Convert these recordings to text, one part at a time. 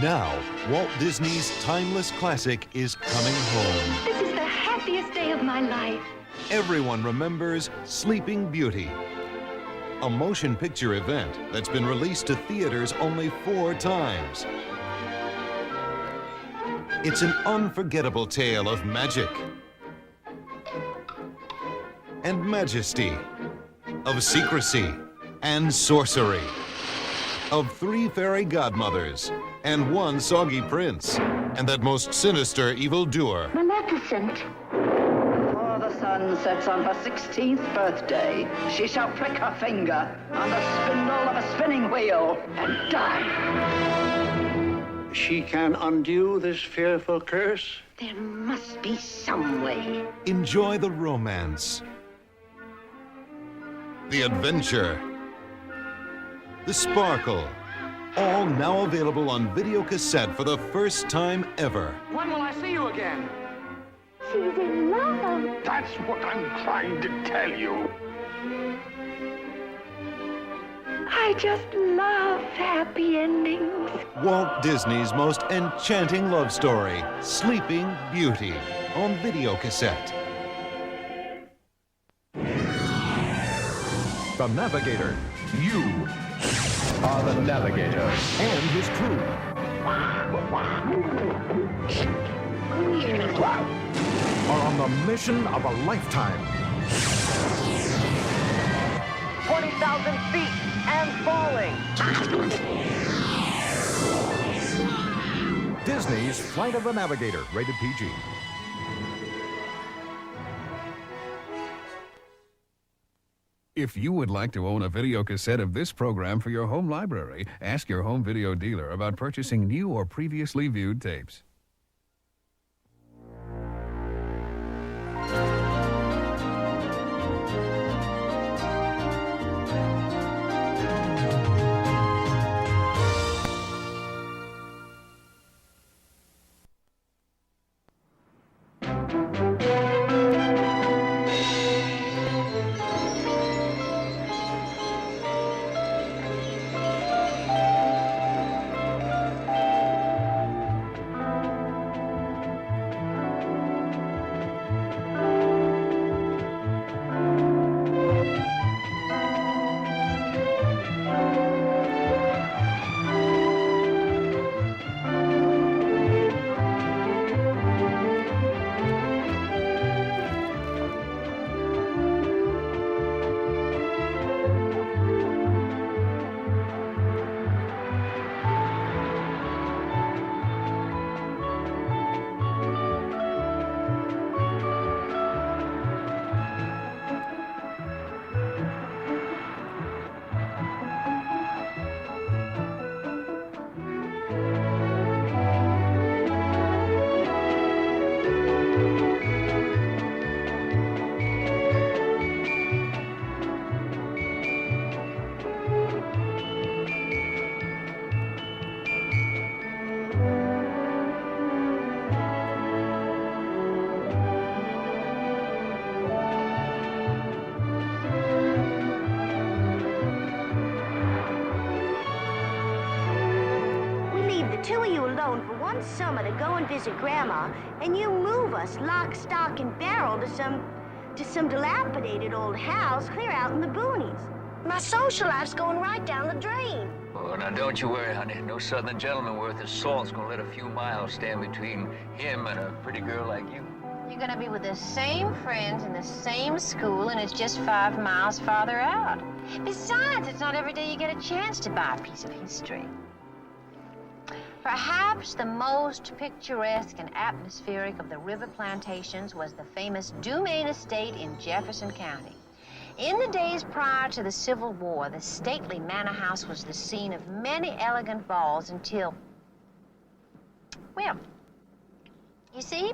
Now, Walt Disney's timeless classic is coming home. This is the happiest day of my life. Everyone remembers Sleeping Beauty, a motion picture event that's been released to theaters only 4 times. It's an unforgettable tale of magic and majesty, of secrecy and sorcery, of 3 fairy godmothers and 1 soggy prince, and that most sinister evildoer. Maleficent. Before the sun sets on her 16th birthday, she shall prick her finger on the spindle of a spinning wheel and die. She can undo this fearful curse? There must be some way. Enjoy the romance, the adventure, the sparkle, all now available on video cassette for the first time ever. When will I see you again? She's in love. That's what I'm trying to tell you. I just love happy endings. Walt Disney's most enchanting love story, Sleeping Beauty, on video cassette. The Navigator. You are the Navigator and his crew are on the mission of a lifetime. 20,000 feet and falling. Disney's Flight of the Navigator, rated PG. If you would like to own a video cassette of this program for your home library, ask your home video dealer about purchasing new or previously viewed tapes. For one summer to go and visit Grandma, and you move us lock, stock, and barrel to some dilapidated old house clear out in the boonies. My social life's going right down the drain. Oh, now don't you worry, honey. No southern gentleman worth his salt's gonna let a few miles stand between him and a pretty girl like you. You're gonna be with the same friends in the same school, and it's just 5 miles farther out. Besides, it's not every day you get a chance to buy a piece of history. Perhaps the most picturesque and atmospheric of the river plantations was the famous Dumaine Estate in Jefferson County. In the days prior to the Civil War, the stately manor house was the scene of many elegant balls until, well, you see,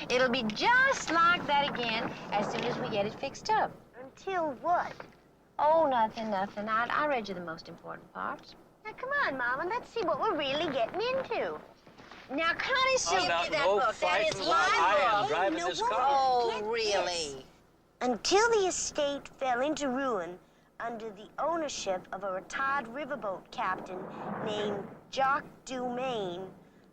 it'll be just like that again as soon as we get it fixed up. Until what? Oh, nothing. I read you the most important parts. Now, come on, Mama, let's see what we're really getting into. Now, Connie sent me that no book. That is fighting my while I am book. driving this car. Oh, Get really? this. Until the estate fell into ruin, under the ownership of a retired riverboat captain named Jacques Dumaine,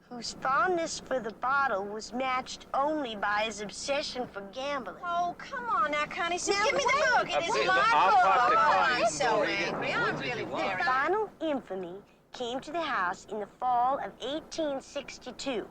whose fondness for the bottle was matched only by his obsession for gambling. Oh, come on now, Connie. So Now, give me the book. It is please, my I'll book. pass the Oh, coin. I'm so Read it. angry. What I'm did really you want? very... Final infamy came to the house in the fall of 1862,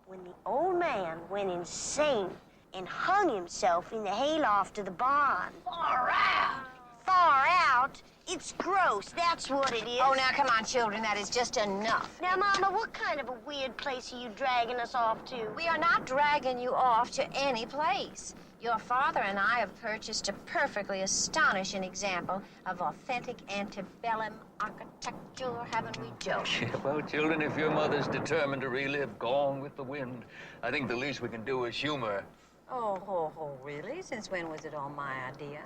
when the old man went insane and hung himself in the hayloft of the barn. Far out. Far out? It's gross, that's what it is. Oh, now, come on, children. That is just enough. Now, Mama, what kind of a weird place are you dragging us off to? We are not dragging you off to any place. Your father and I have purchased a perfectly astonishing example of authentic antebellum architecture, haven't we, Joe? Yeah, well, children, if your mother's determined to relive Gone with the Wind, I think the least we can do is humor. Oh, really? Since when was it all my idea?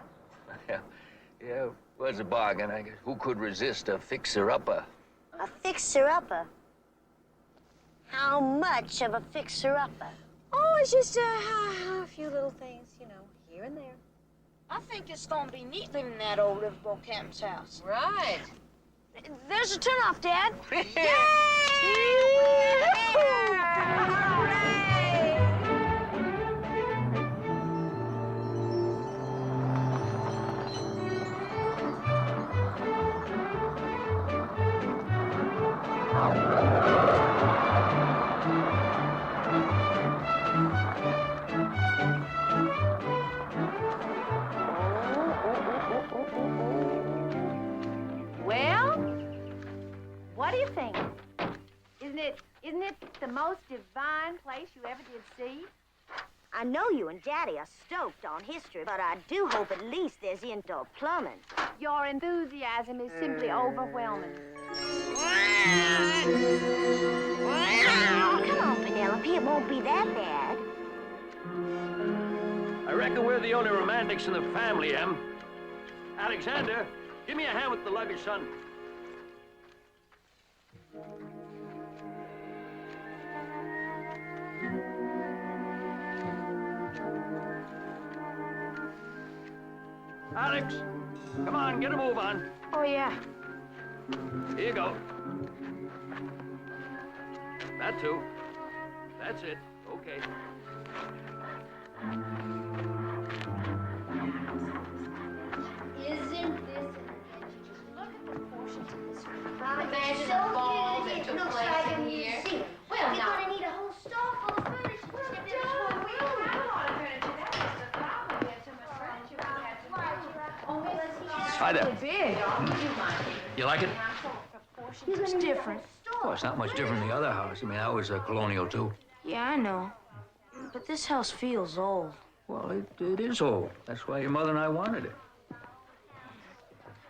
Yeah, was a bargain, I guess. Who could resist a fixer-upper? A fixer-upper? How much of a fixer-upper? Oh, it's just a few little things, you know, here and there. I think it's gonna be neat living in that old riverboat captain's house. Right. There's a turnoff, Dad. Well, what do you think? Isn't it the most divine place you ever did see? I know you and Daddy are stoked on history, but I do hope at least there's indoor plumbing. Your enthusiasm is simply overwhelming. Oh, come on, Penelope, it won't be that bad. I reckon we're the only romantics in the family, Em. Alexander, give me a hand with the luggage, son. Alex, come on, get a move on. Oh, yeah. Here you go. That too. That's it. Okay. Isn't this an adventure? Just look at the proportions of this room. Mama, Imagine it's the so ball good that it took looks place like a in here. museum. Well, You're now, gonna need a whole store full of furniture. Look at this one. we don't have a lot of furniture. That was the problem. We had so much furniture. We had to Hi there. big. You like it? It's different. Well, it's not much different than the other house. I mean, that was colonial, too. Yeah, I know. But this house feels old. Well, it is old. That's why your mother and I wanted it.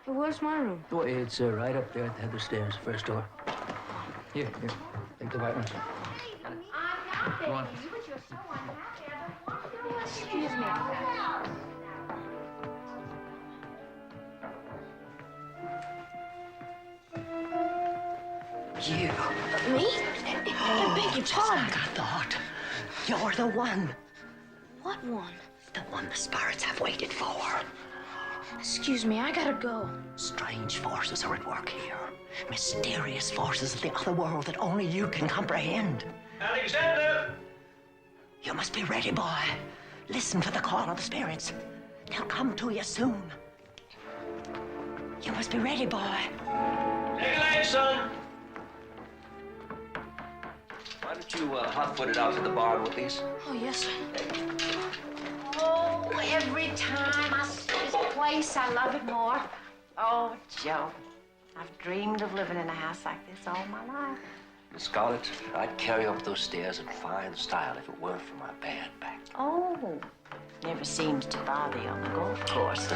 Hey, where's my room? Oh, it's right up there at the head of the stairs, first door. Here, take the white one. Go on. Excuse me. You. Me? I beg your pardon. I thought. You're the one. What one? The one the spirits have waited for. Excuse me, I gotta go. Strange forces are at work here. Mysterious forces of the other world that only you can comprehend. Alexander! You must be ready, boy. Listen for the call of the spirits. They'll come to you soon. You must be ready, boy. Take a leg, son. Why don't you hot-foot it out to the barn with these? Oh, yes, sir. Oh, every time I see this place, I love it more. Oh, Joe, I've dreamed of living in a house like this all my life. Miss Scarlett, I'd carry up those stairs in fine style if it weren't for my bad back. Oh, never seems to bother you on the golf course.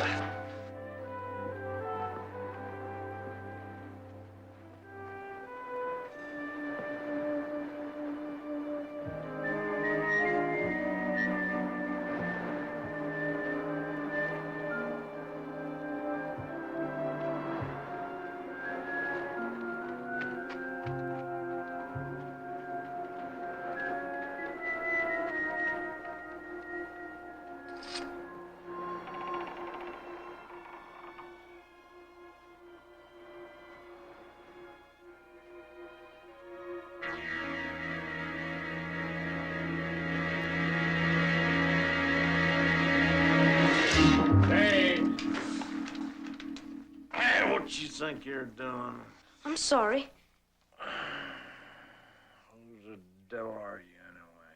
you're doing? I'm sorry. Who the devil are you, anyway?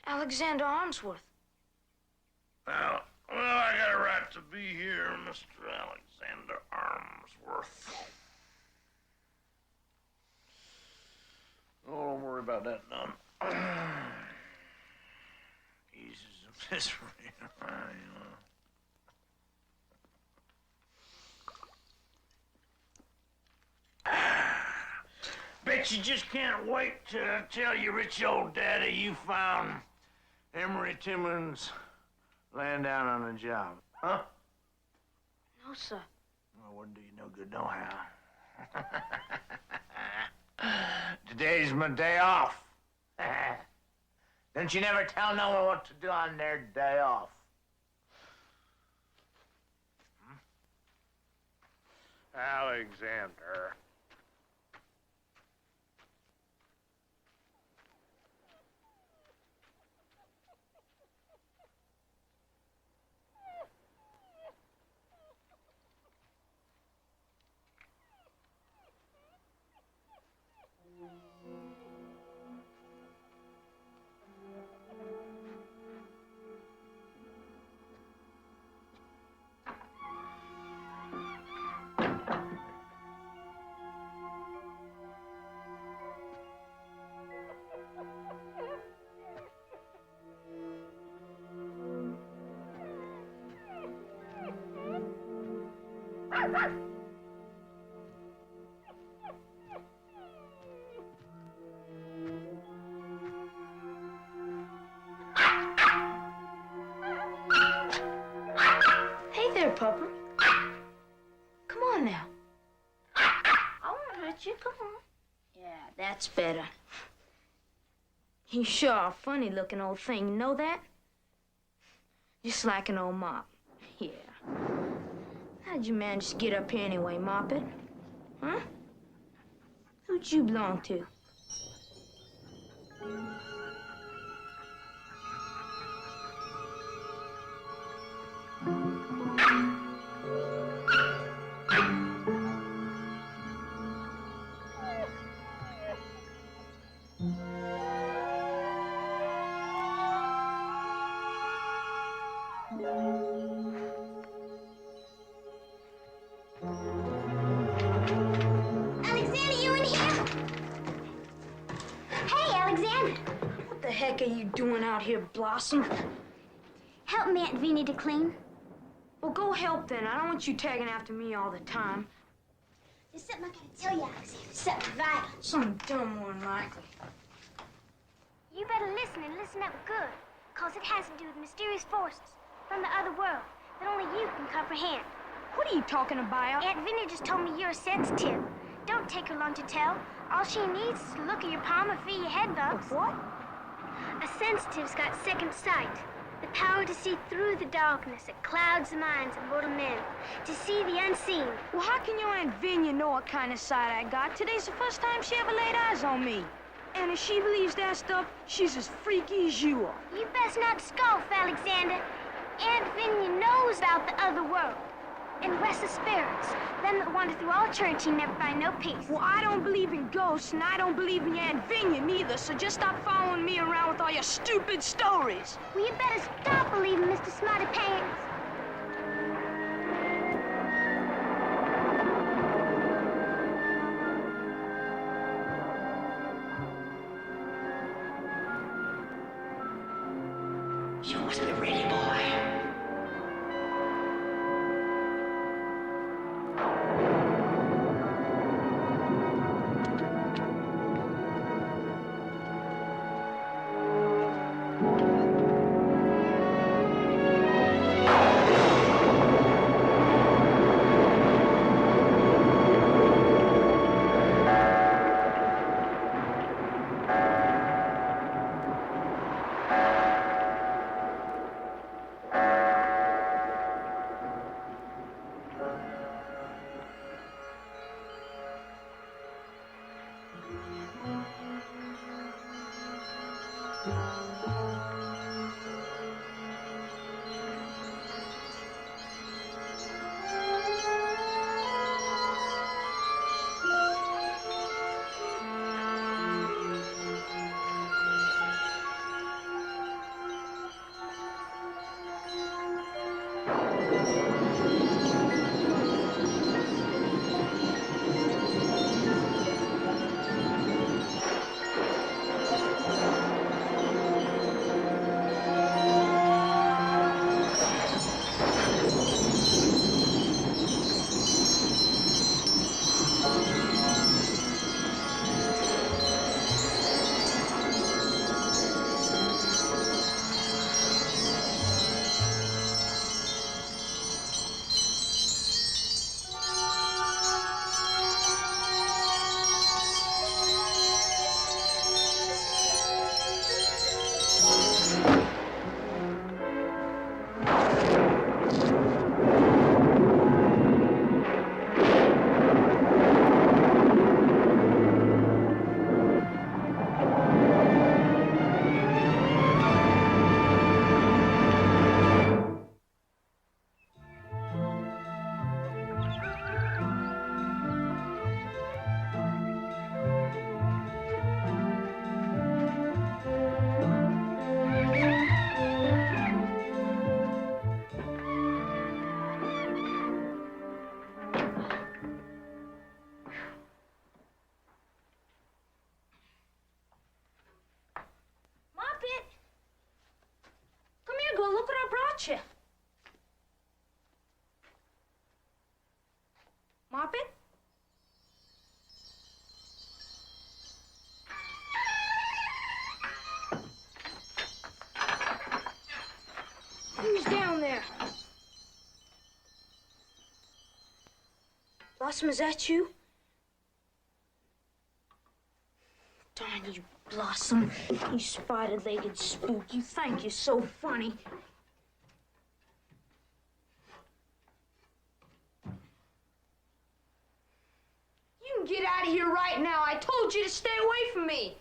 Alexander Armsworth. Well, I got a right to be here, Mr. Alexander Armsworth. Oh, don't worry about that, none. Eases the misery, you know. Bet you just can't wait to tell your rich old daddy you found Emery Timmons laying down on a job, huh? No, sir. Well, wouldn't do you no good, no how. Today's my day off. Don't you never tell no one what to do on their day off? Alexander. Hey there, Pupper. Come on now. I won't hurt you. Come on. Yeah, that's better. You sure are a funny-looking old thing. You know that? Just like an old mop. Yeah. How'd you manage to get up here anyway, Moppet? Huh? Who'd you belong to? Alexander, you in here? Hey, Alexander. What the heck are you doing out here, Blossom? Help Aunt Vinny to clean. Well, go help then. I don't want you tagging after me all the time. There's something I gotta tell you, Alexander. Something vital. Some dumb one, likely. You better listen and listen up good, 'cause it has to do with mysterious forces from the other world that only you can comprehend. What are you talking about? Aunt Vinny just told me you're sensitive. Don't take her long to tell. All she needs is to look at your palm and feel your head bumps. What? A sensitive's got second sight. The power to see through the darkness that clouds the minds of mortal men. To see the unseen. Well, how can your Aunt Vinya know what kind of sight I got? Today's the first time she ever laid eyes on me. And if she believes that stuff, she's as freaky as you are. You best not scoff, Alexander. Aunt Vinya knows about the other world. And restless spirits. Them that wander through all eternity never find no peace. Well, I don't believe in ghosts, and I don't believe in your Aunt Vinya neither, so just stop following me around with all your stupid stories. Well, you better stop believing, Mr. Smarty Pants. You must be ready, boy. Gotcha. Mop it? Who's down there? Blossom, is that you? Darn you, Blossom. You spider-legged spook. You think you're so funny. You can get out of here right now. I told you to stay away from me.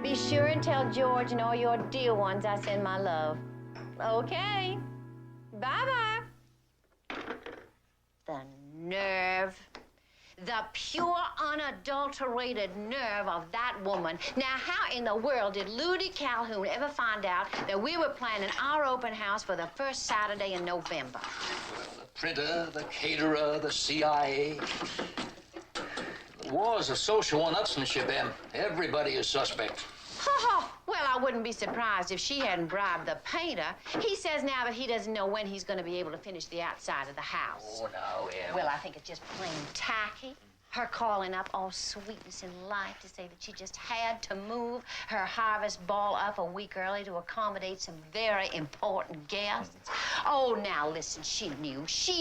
Be sure and tell George and all your dear ones I send my love. Okay. Bye-bye. The nerve. The pure, unadulterated nerve of that woman. Now, how in the world did Ludy Calhoun ever find out that we were planning our open house for the first Saturday in November? The printer, the caterer, the CIA. The war's a social one-upsmanship, Em. Everybody is suspect. Oh, well, I wouldn't be surprised if she hadn't bribed the painter. He says now that he doesn't know when he's going to be able to finish the outside of the house. Oh, now, Em. Well, I think it's just plain tacky. Her calling up all sweetness and light to say that she just had to move her harvest ball up a week early to accommodate some very important guests. Oh, now, listen, she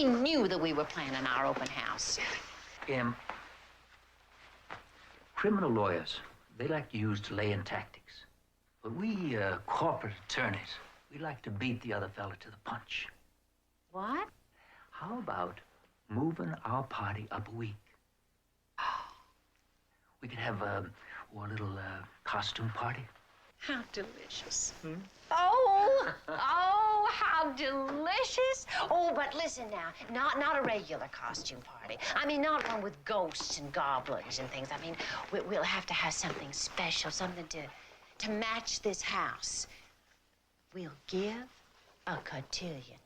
knew that we were planning our open house. Em, criminal lawyers, they like to use delaying tactics. But we, corporate attorneys, we like to beat the other fella to the punch. What? How about moving our party up a week? We could have a little costume party. How delicious. Oh, how delicious. Oh, but listen now, not a regular costume party. I mean, not one with ghosts and goblins and things. I mean, we'll have to have something special, something to match this house. We'll give a cotillion.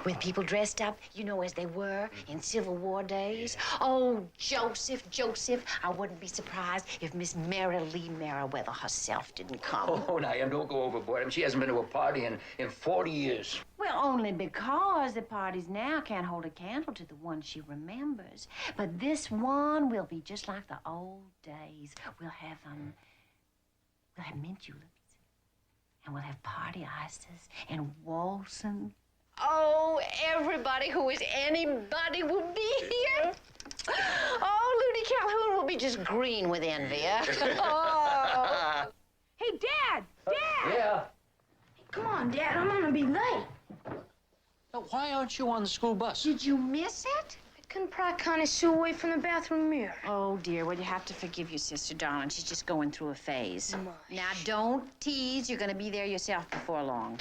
With people dressed up, you know, as they were in Civil War days. Oh, Joseph, I wouldn't be surprised if Miss Mary Lee Merriweather herself didn't come. Oh, now, Em, don't go overboard. I mean, she hasn't been to a party in 40 years. Well, only because the parties now can't hold a candle to the one she remembers. But this one will be just like the old days. We'll have mint juleps. And we'll have party ices and waltzing. Oh, everybody who is anybody will be here. Oh, Ludy Calhoun will be just green with envy. Oh. Hey, Dad! Dad! Yeah? Hey, come on, Dad. I'm gonna be late. Now, why aren't you on the school bus? Did you miss it? I couldn't pry Connie Sue away from the bathroom mirror. Oh, dear. Well, you have to forgive your sister, darling. She's just going through a phase. Mush. Now, don't tease. You're going to be there yourself before long.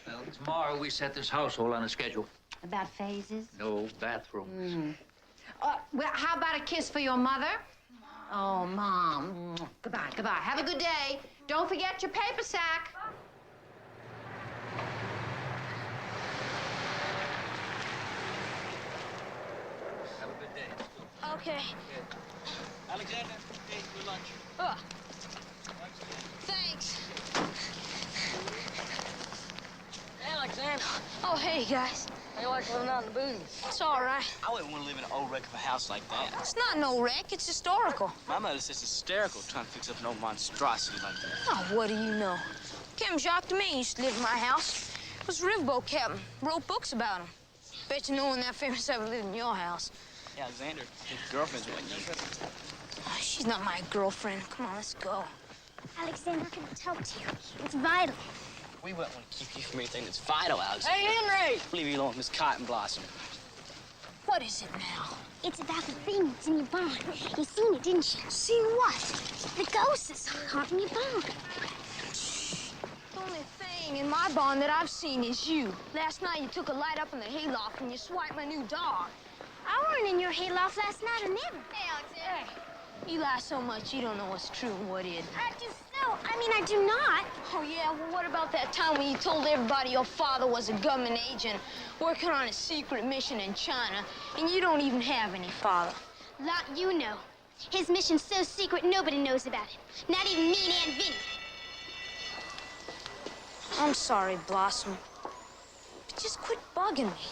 Well, tomorrow we set this household on a schedule. About phases? No bathrooms. Well, how about a kiss for your mother? Oh, Mom. Goodbye. Have a good day. Don't forget your paper sack. Have a good day. Okay. Alexander, hey, your lunch. Oh. Thanks. Alexander, Oh, hey, guys. how you like living out in the boonies? It's all right. I wouldn't want to live in an old wreck of a house like that. It's not no wreck. It's historical. My mother's just hysterical trying to fix up no monstrosity like that. Oh, what do you know? Kim Jacques to me used to live in my house. Was a riverboat captain. Wrote books about him. Bet you no one that famous ever lived in your house. Yeah, Alexander, his girlfriend's with you. Oh, she's not my girlfriend. Come on, let's go. Alexander, can I talk to you? It's vital. We wouldn't want to keep you from anything that's vital, Alexander. Hey, Henry! Leave you alone with Miss Cotton Blossom. What is it now? It's about the thing that's in your barn. You seen it, didn't you? Seen what? The ghost that's haunting your barn. The only thing in my barn that I've seen is you. Last night you took a light up in the hayloft and you swiped my new dog. I weren't in your hayloft last night or never. Hey, you lie so much you don't know what's true and what isn't. I just know. I mean, I do not. Oh, yeah? Well, what about that time when you told everybody your father was a government agent working on a secret mission in China, and you don't even have any father? Lot you know. His mission's so secret nobody knows about it. Not even me and Aunt Vinny. I'm sorry, Blossom. But just quit bugging me.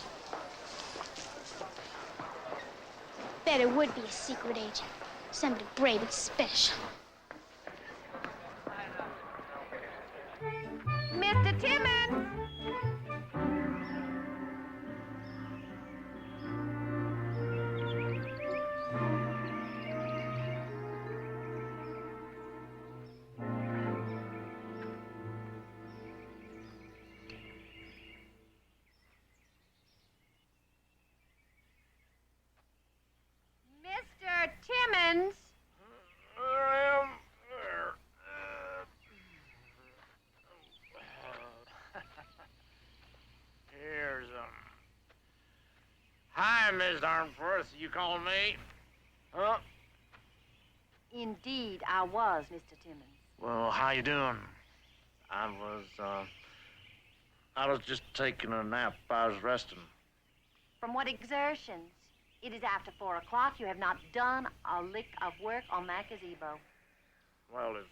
Bet it would be a secret agent. Somebody brave and special. Mr. Timmons! Mr. Timmons! Here's Hi, Miss Armsworth. You calling me? Huh? Indeed, I was, Mr. Timmons. Well, how you doing? I was just taking a nap. I was resting. From what exertions? It is after 4 o'clock. You have not done a lick of work on that gazebo. Well, if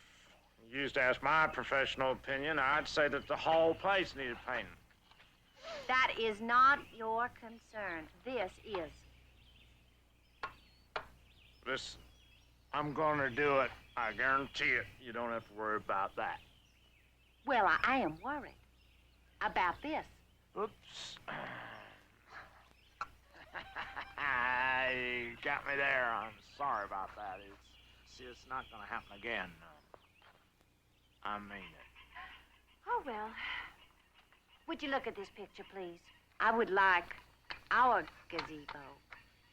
you used to ask my professional opinion, I'd say that the whole place needed painting. That is not your concern. This is. Listen, I'm gonna do it. I guarantee it. You don't have to worry about that. Well, I am worried about this. Oops. You got me there. I'm sorry about that. It's not gonna happen again. I mean it. Oh, well. Would you look at this picture, please? I would like our gazebo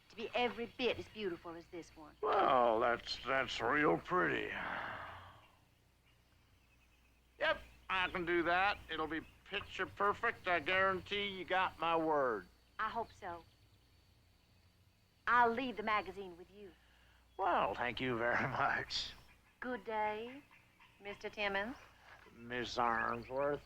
to be every bit as beautiful as this one. Well, that's real pretty. Yep, I can do that. It'll be picture perfect. I guarantee you got my word. I hope so. I'll leave the magazine with you. Well, thank you very much. Good day, Mr. Timmons. Miss Armsworth.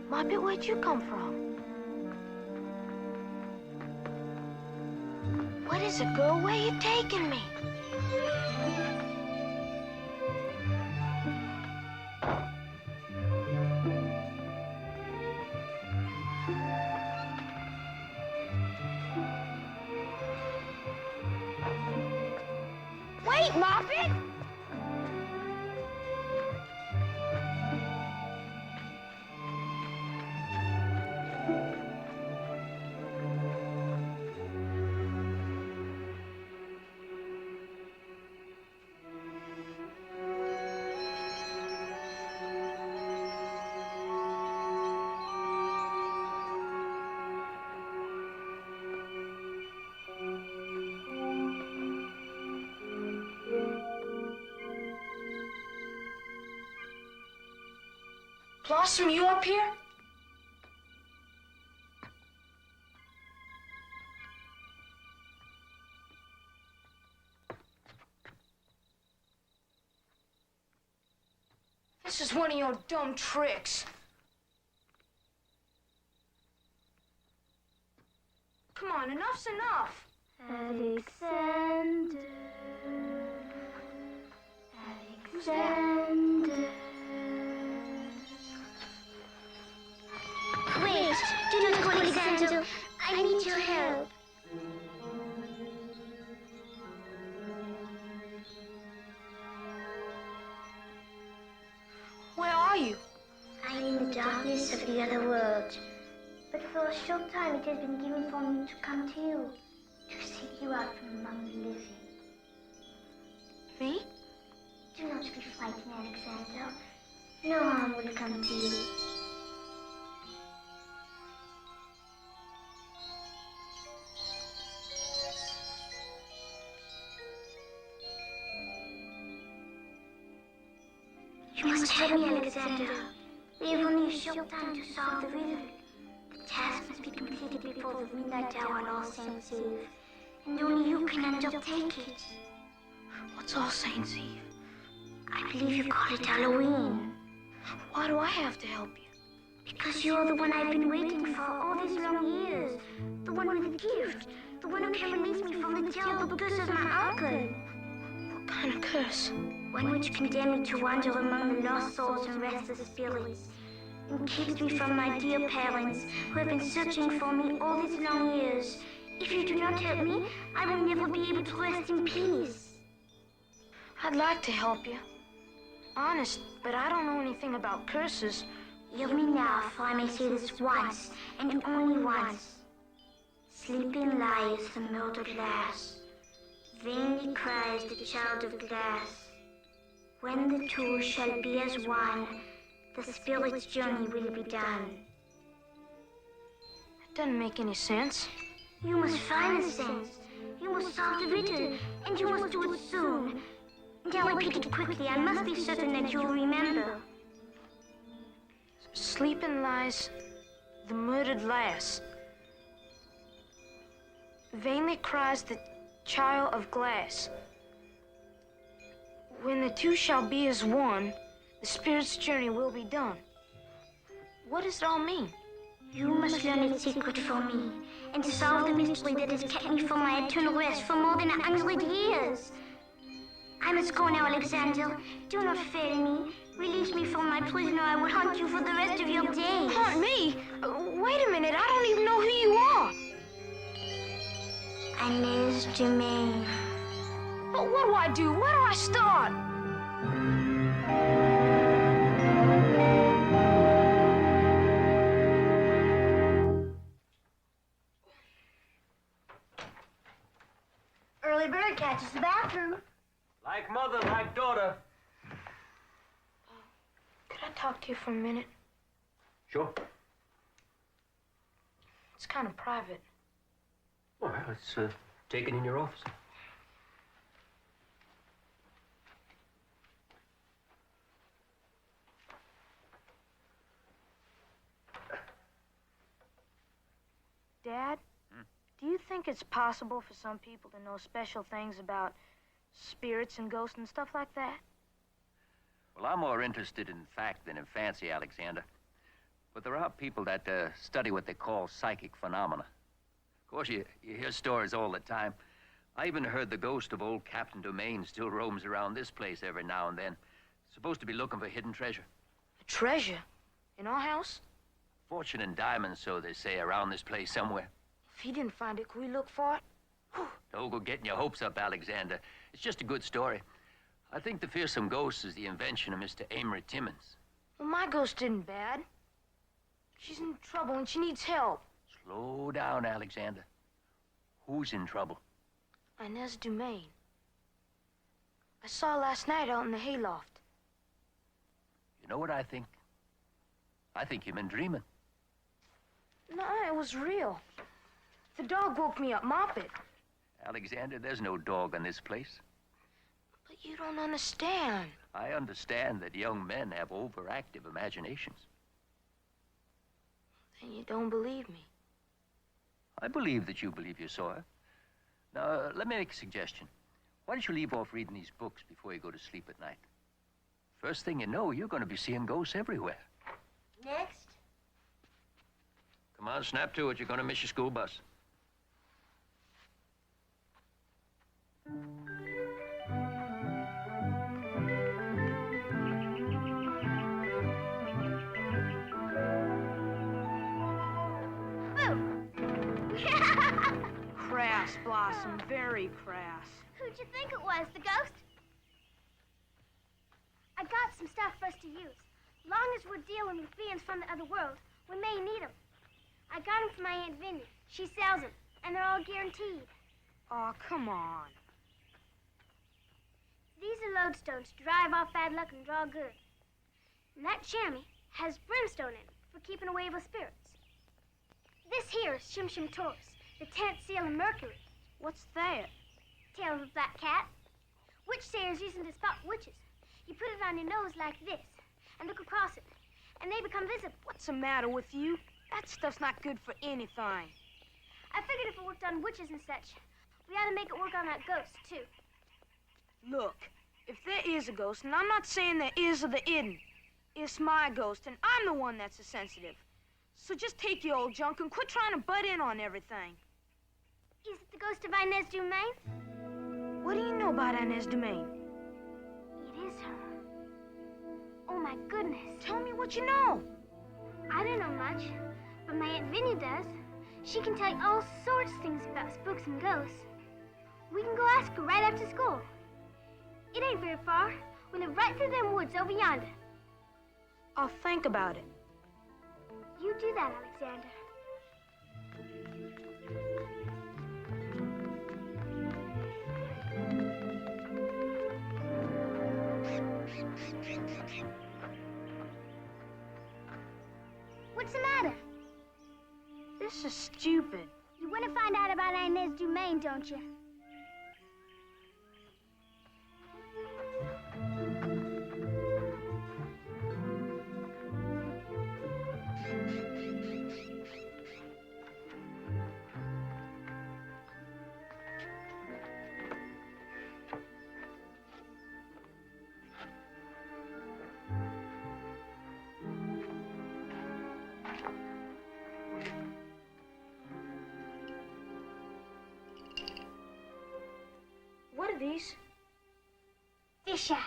Moppet, where'd you come from? What is it, girl? Where you taking me? Wait, Moppet! Blossom, you up here? This is one of your dumb tricks. Come on, enough's enough. Alexander. Alexander. Wait, do not go, Alexander. I need your help. Where are you? I am in the darkness of the other world. But for a short time it has been given for me to come to you, to seek you out from among the living. Me? Do not be frightened, Alexander. No harm will come to you. You must help me, Alexander. We have only a short time to solve the riddle. The task must be completed before the midnight hour on All Saints' Eve, and only you can undertake it. What's All Saints' Eve? I believe you call it Halloween. Why do I have to help you? Because you're the one I've been waiting for all these long years. The one with the gift. The one who can release me from the terrible curse of my uncle. What kind of curse? One which condemned me to wander among the lost souls and restless spirits, and keeps me from my dear parents, who have been searching for me all these long years. If you do not help me, I will never be able to rest in peace. I'd like to help you. Honest, but I don't know anything about curses. Hear me now, for I may say this once, and only once. Sleeping lies the murdered lass. Vainly cries the child of glass. When the two shall be as one, the spirit's journey will be done. It doesn't make any sense. You must find the sense. You must solve the riddle, and you must do it soon. Now repeat it quickly. I must be certain that you'll remember. Sleeping lies the murdered lass. Vainly cries the child of glass. When the two shall be as one, the spirit's journey will be done. What does it all mean? You must learn its secret for me, and solve the mystery that has kept me from my eternal rest for more than 100 years. I must go now, Alexander. Do not fail me. Release me from my prison, or I will haunt you for the rest of your days. Haunt me? Wait a minute, I don't even know who you are. Inez Germain. But what do I do? Where do I start? Early bird catches the bathroom. Like mother, like daughter. Could I talk to you for a minute? Sure. It's kind of private. All right, let's take it in your office. Dad, do you think it's possible for some people to know special things about spirits and ghosts and stuff like that? Well, I'm more interested in fact than in fancy, Alexander. But there are people that study what they call psychic phenomena. Of course, you hear stories all the time. I even heard the ghost of old Captain Domain still roams around this place every now and then. Supposed to be looking for hidden treasure. A treasure? In our house? Fortune and diamonds, so they say, around this place somewhere. If he didn't find it, could we look for it? Don't go getting your hopes up, Alexander. It's just a good story. I think the fearsome ghost is the invention of Mr. Amory Timmons. Well, my ghost isn't bad. She's in trouble and she needs help. Slow down, Alexander. Who's in trouble? Inez Dumaine. I saw her last night out in the hayloft. You know what I think? I think you've been dreaming. No, it was real. The dog woke me up. Mop it. Alexander, there's no dog in this place. But you don't understand. I understand that young men have overactive imaginations. And you don't believe me? I believe that you believe you saw her. Now, let me make a suggestion. Why don't you leave off reading these books before you go to sleep at night? First thing you know, you're going to be seeing ghosts everywhere. Next? Come on, snap to it. You're going to miss your school bus. Crass, Blossom, very crass. Who'd you think it was, the ghost? I got some stuff for us to use. Long as we're dealing with beings from the other world, we may need them. I got them from my Aunt Vinny. She sells them, and they're all guaranteed. Oh, come on. These are lodestones to drive off bad luck and draw good. And that chamois has brimstone in it for keeping away evil spirits. This here is Shim Shim Taurus, the 10th seal of Mercury. What's that? Tail of a black cat. Witch sayers using to spot witches. You put it on your nose like this and look across it, and they become visible. What's the matter with you? That stuff's not good for anything. I figured if it worked on witches and such, we ought to make it work on that ghost, too. Look, if there is a ghost, and I'm not saying there is or there isn't, it's my ghost, and I'm the one that's sensitive. So just take your old junk and quit trying to butt in on everything. Is it the ghost of Inez Dumaine? What do you know about Inez Dumaine? It is her. Oh, my goodness. Tell me what you know. I don't know much, but my Aunt Vinny does. She can tell you all sorts of things about spooks and ghosts. We can go ask her right after school. It ain't very far. We live right through them woods over yonder. I'll think about it. You do that, Alexander. What's the matter? This is stupid. You want to find out about Inez Dumaine, don't you? What are these? Fish eyes.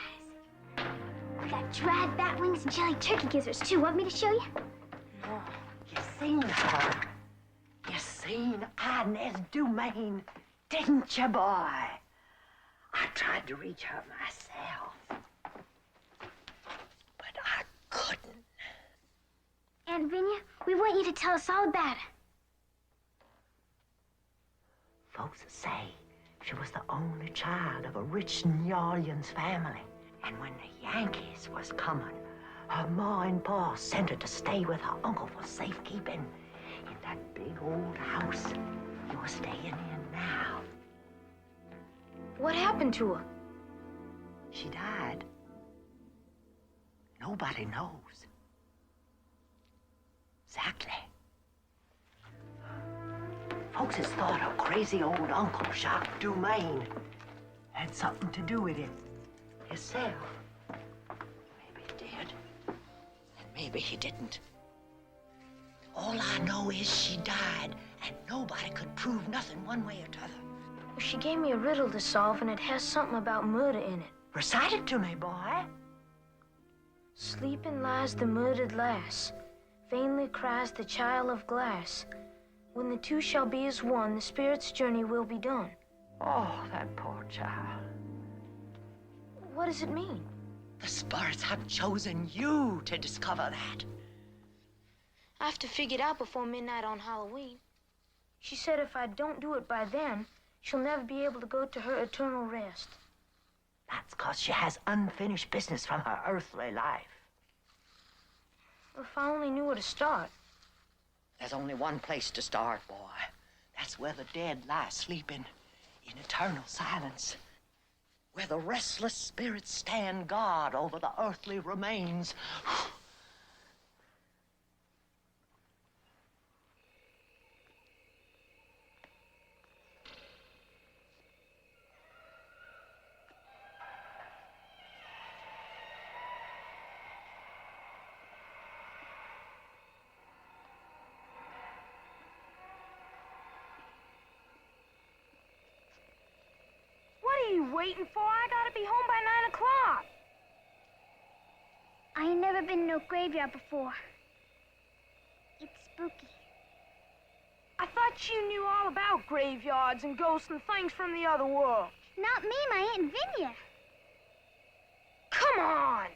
We got dried bat wings and jelly turkey gizzards, too. Want me to show you? No. You seen her. You seen Inez Dumaine, didn't you, boy? I tried to reach her myself, but I couldn't. Aunt Vinia, we want you to tell us all about her. Folks say she was the only child of a rich New Orleans family. And when the Yankees was coming, her ma and pa sent her to stay with her uncle for safekeeping in that big old house you're staying in now. What happened to her? She died. Nobody knows. Exactly. Folks has thought her crazy old uncle, Jacques Dumaine, had something to do with it himself. Maybe he did, and maybe he didn't. All I know is she died, and nobody could prove nothing one way or t'other. Well, she gave me a riddle to solve, and it has something about murder in it. Recite it to me, boy. Sleeping lies the murdered lass. Vainly cries the child of glass. When the two shall be as one, the spirit's journey will be done. Oh, that poor child. What does it mean? The spirits have chosen you to discover that. I have to figure it out before midnight on Halloween. She said if I don't do it by then, she'll never be able to go to her eternal rest. That's 'cause she has unfinished business from her earthly life. If I only knew where to start. There's only one place to start, boy. That's where the dead lie sleeping in eternal silence. Where the restless spirits stand guard over the earthly remains. you waiting for? I gotta be home by 9 o'clock. I ain't never been in no graveyard before. It's spooky. I thought you knew all about graveyards and ghosts and things from the other world. Not me, my Aunt Vinia. Come on!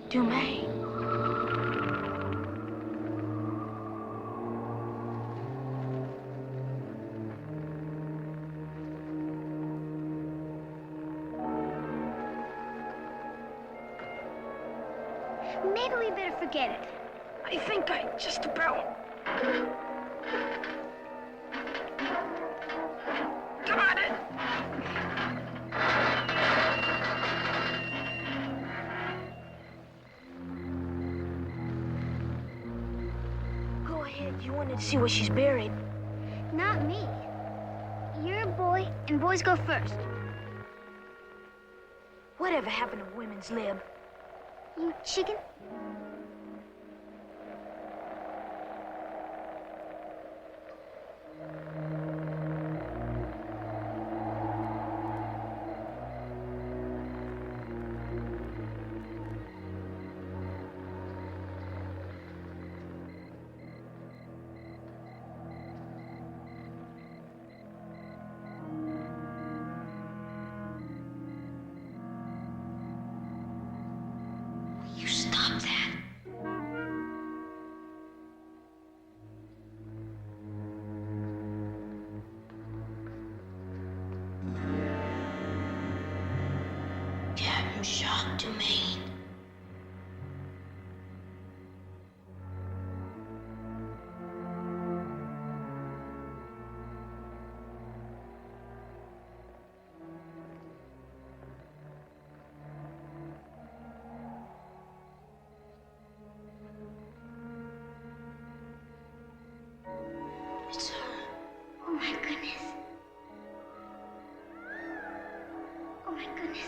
Dumaine. Maybe we better forget it. I think I just about... got it! Go ahead, you wanted to see where she's buried. Not me. You're a boy, and boys go first. Whatever happened to women's lib? You chicken? You stop that. Captain Shock, Dumaine. It's her. Oh my goodness. Oh my goodness.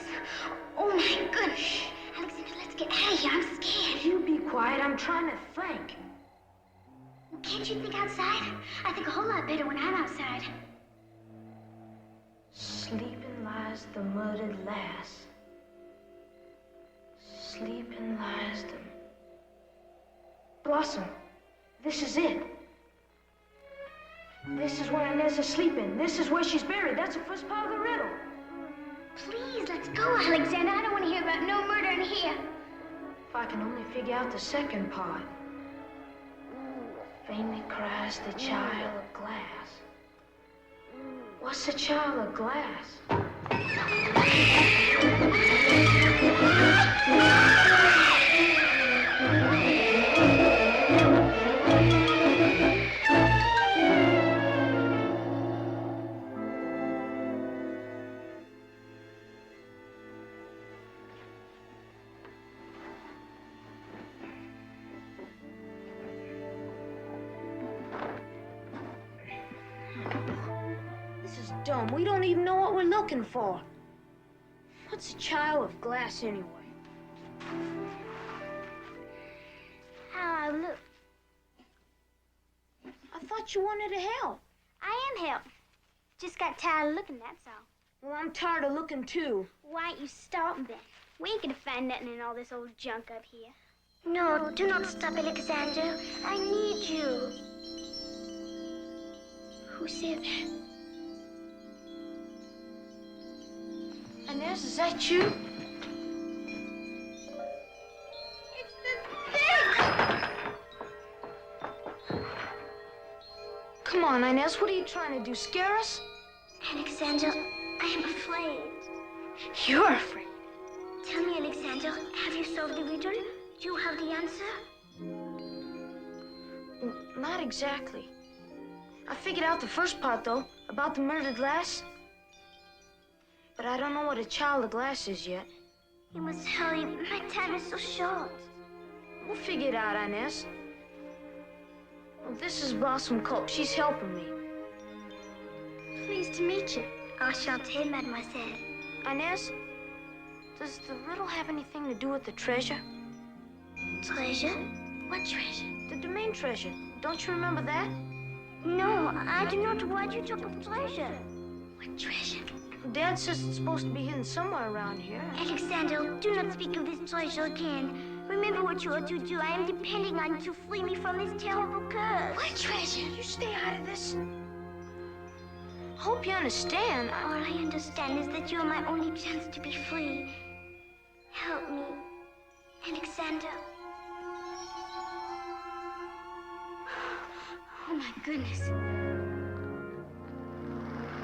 Oh my goodness. Alexander, let's get out of here. I'm scared. You be quiet. I'm trying to think. Can't you think outside? I think a whole lot better when I'm outside. Sleeping lies the murdered lass. Sleeping lies the... Blossom, this is it. This is where Inez is sleeping. This is where she's buried. That's the first part of the riddle. Please, let's go, Alexander. I don't want to hear about no murder in here. If I can only figure out the second part. Faintly cries the child of glass. What's the child of glass? This is dumb. We don't even know what we're looking for. What's a child of glass anyway? How I look. I thought you wanted to help. I am help. Just got tired of looking, that's all. Well, I'm tired of looking too. Why don't you stop then? We ain't gonna find nothing in all this old junk up here. No, do not stop, Alexander. I need you. Who said that? Inez, is that you? It's the thing! Come on, Inez, what are you trying to do, scare us? Alexander, I am afraid. You're afraid. Tell me, Alexander, have you solved the riddle? Do you have the answer? Not exactly. I figured out the first part, though, about the murdered glass. But I don't know what a child of glass is yet. You must hurry. My time is so short. We'll figure it out, Inez. Well, this is Blossom Cope. She's helping me. Pleased to meet you. Enchanté, mademoiselle. Inez, does the riddle have anything to do with the treasure? Treasure? What treasure? The domain treasure. Don't you remember that? No, I do not. Why do you talk of treasure? What treasure? Dad says it's supposed to be hidden somewhere around here. Alexander, do not speak of this treasure again. Remember what you are to do. I am depending on you to free me from this terrible curse. What treasure? You stay out of this. Hope you understand. All I understand is that you are my only chance to be free. Help me, Alexander. Oh, my goodness.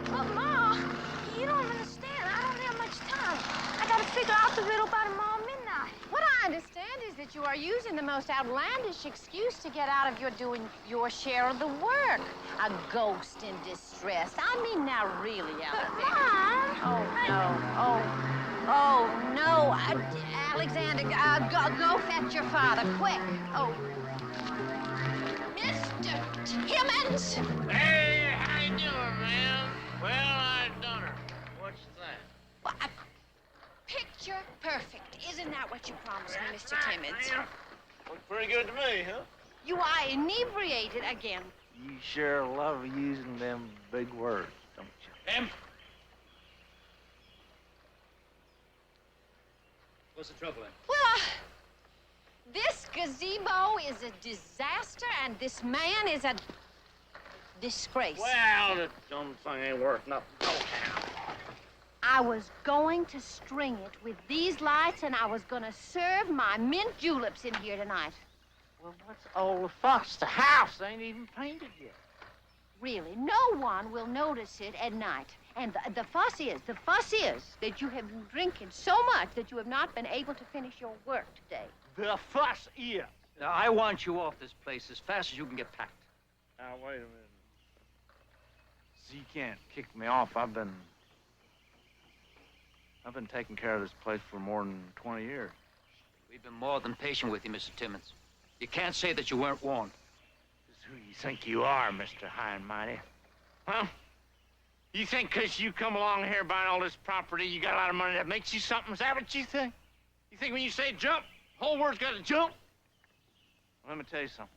But, Ma, you don't understand. I don't have much time. I gotta figure out the riddle by tomorrow midnight. What I understand is that you are using the most outlandish excuse to get out of your doing your share of the work. A ghost in distress. I mean, now really, Alexander. Mom! Oh, no. Alexander, go fetch your father, quick. Oh. Mr. Timmons! Hey, how you doing, man? Well, I done her. What's that? Well, picture perfect. Isn't that what you promised me, Mr. Timmons? Look pretty good to me, huh? You are inebriated again. You sure love using them big words, don't you? Em? What's the trouble, Em? Well, this gazebo is a disaster, and this man is a disgrace. Well, the dumb thing ain't worth nothing. I was going to string it with these lights, and I was going to serve my mint juleps in here tonight. Well, what's all the fuss? The house ain't even painted yet. Really, no one will notice it at night. And the fuss is that you have been drinking so much that you have not been able to finish your work today. The fuss is. Now, I want you off this place as fast as you can get packed. Now, wait a minute. See, you can't kick me off. I've been taking care of this place for more than 20 years. We've been more than patient with you, Mr. Timmons. You can't say that you weren't warned. This is who you think you are, Mr. High and Mighty. Huh? You think 'cause you come along here buying all this property, you got a lot of money, that makes you something? Is that what you think? You think when you say jump, the whole world's got to jump? Well, let me tell you something.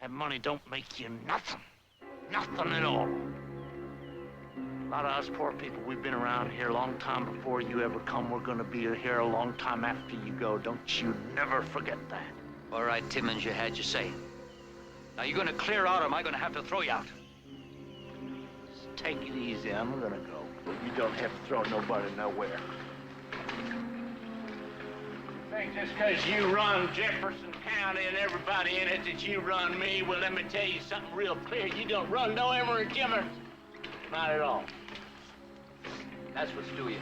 That money don't make you nothing. Nothing at all. A lot of us poor people, we've been around here a long time before you ever come. We're gonna be here a long time after you go. Don't you never forget that. All right, Timmons, you had your say. Now, you gonna clear out, or am I gonna have to throw you out? Just take it easy. I'm gonna go. You don't have to throw nobody nowhere. Think just 'cause you run Jefferson County and everybody in it that you run me? Well, let me tell you something real clear. You don't run no Emery Timmons. Not at all. That's what's due you.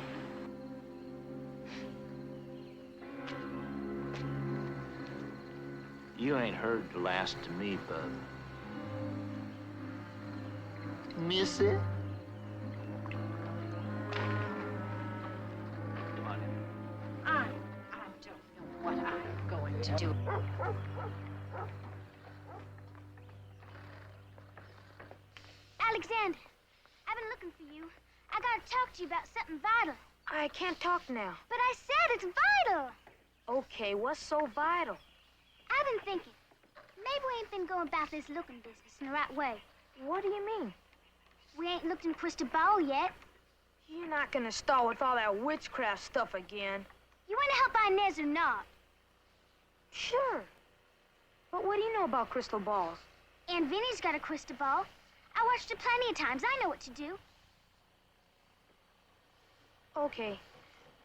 You ain't heard the last of me, bub. Miss it? Come on in. I don't know what I'm going to do. Alexander, I've been looking for you. I gotta talk to you about something vital. I can't talk now. But I said it's vital. Okay, what's so vital? I've been thinking, maybe we ain't been going about this looking business in the right way. What do you mean? We ain't looked in crystal ball yet. You not gonna start with all that witchcraft stuff again. You want to help Inez or not? Sure. But what do you know about crystal balls? Aunt Vinny's got a crystal ball. I watched it plenty of times. I know what to do. Okay.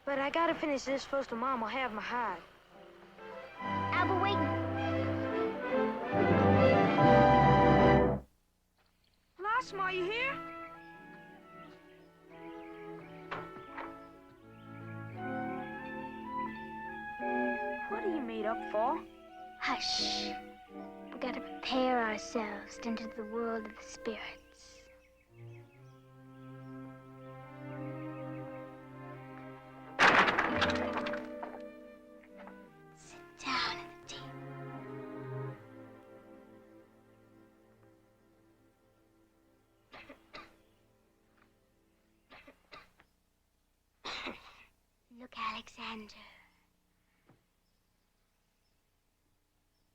But I gotta finish this first or Mom will have my hide. I'll be waiting. Blossom, are you here? What are you made up for? Hush. We gotta prepare ourselves to enter the world of the spirits. Sit down at the table. Look, Alexander.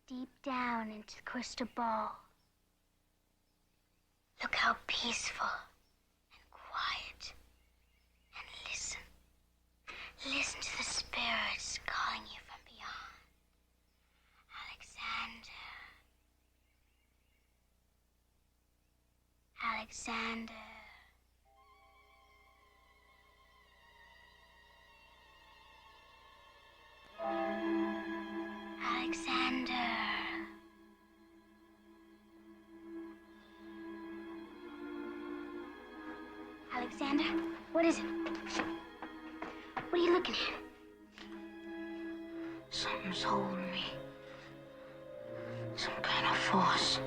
Deep down into the crystal ball. Look how peaceful and quiet. And listen. Listen to the spirits calling you from beyond. Alexander. Alexander. Alexander. Alexander, what is it? What are you looking at? Something's holding me. Some kind of force.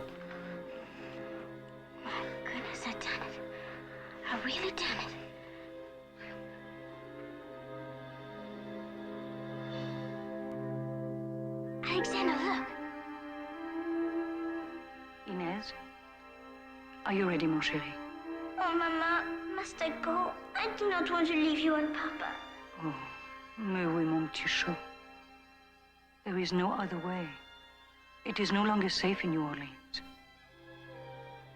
My goodness, I done it. I really done it. Alexander, look. Inez, are you ready, mon chéri? Oh, Mama, must I go? I do not want to leave you and Papa. Oh, mais oui, mon petit chou. There is no other way. It is no longer safe in New Orleans.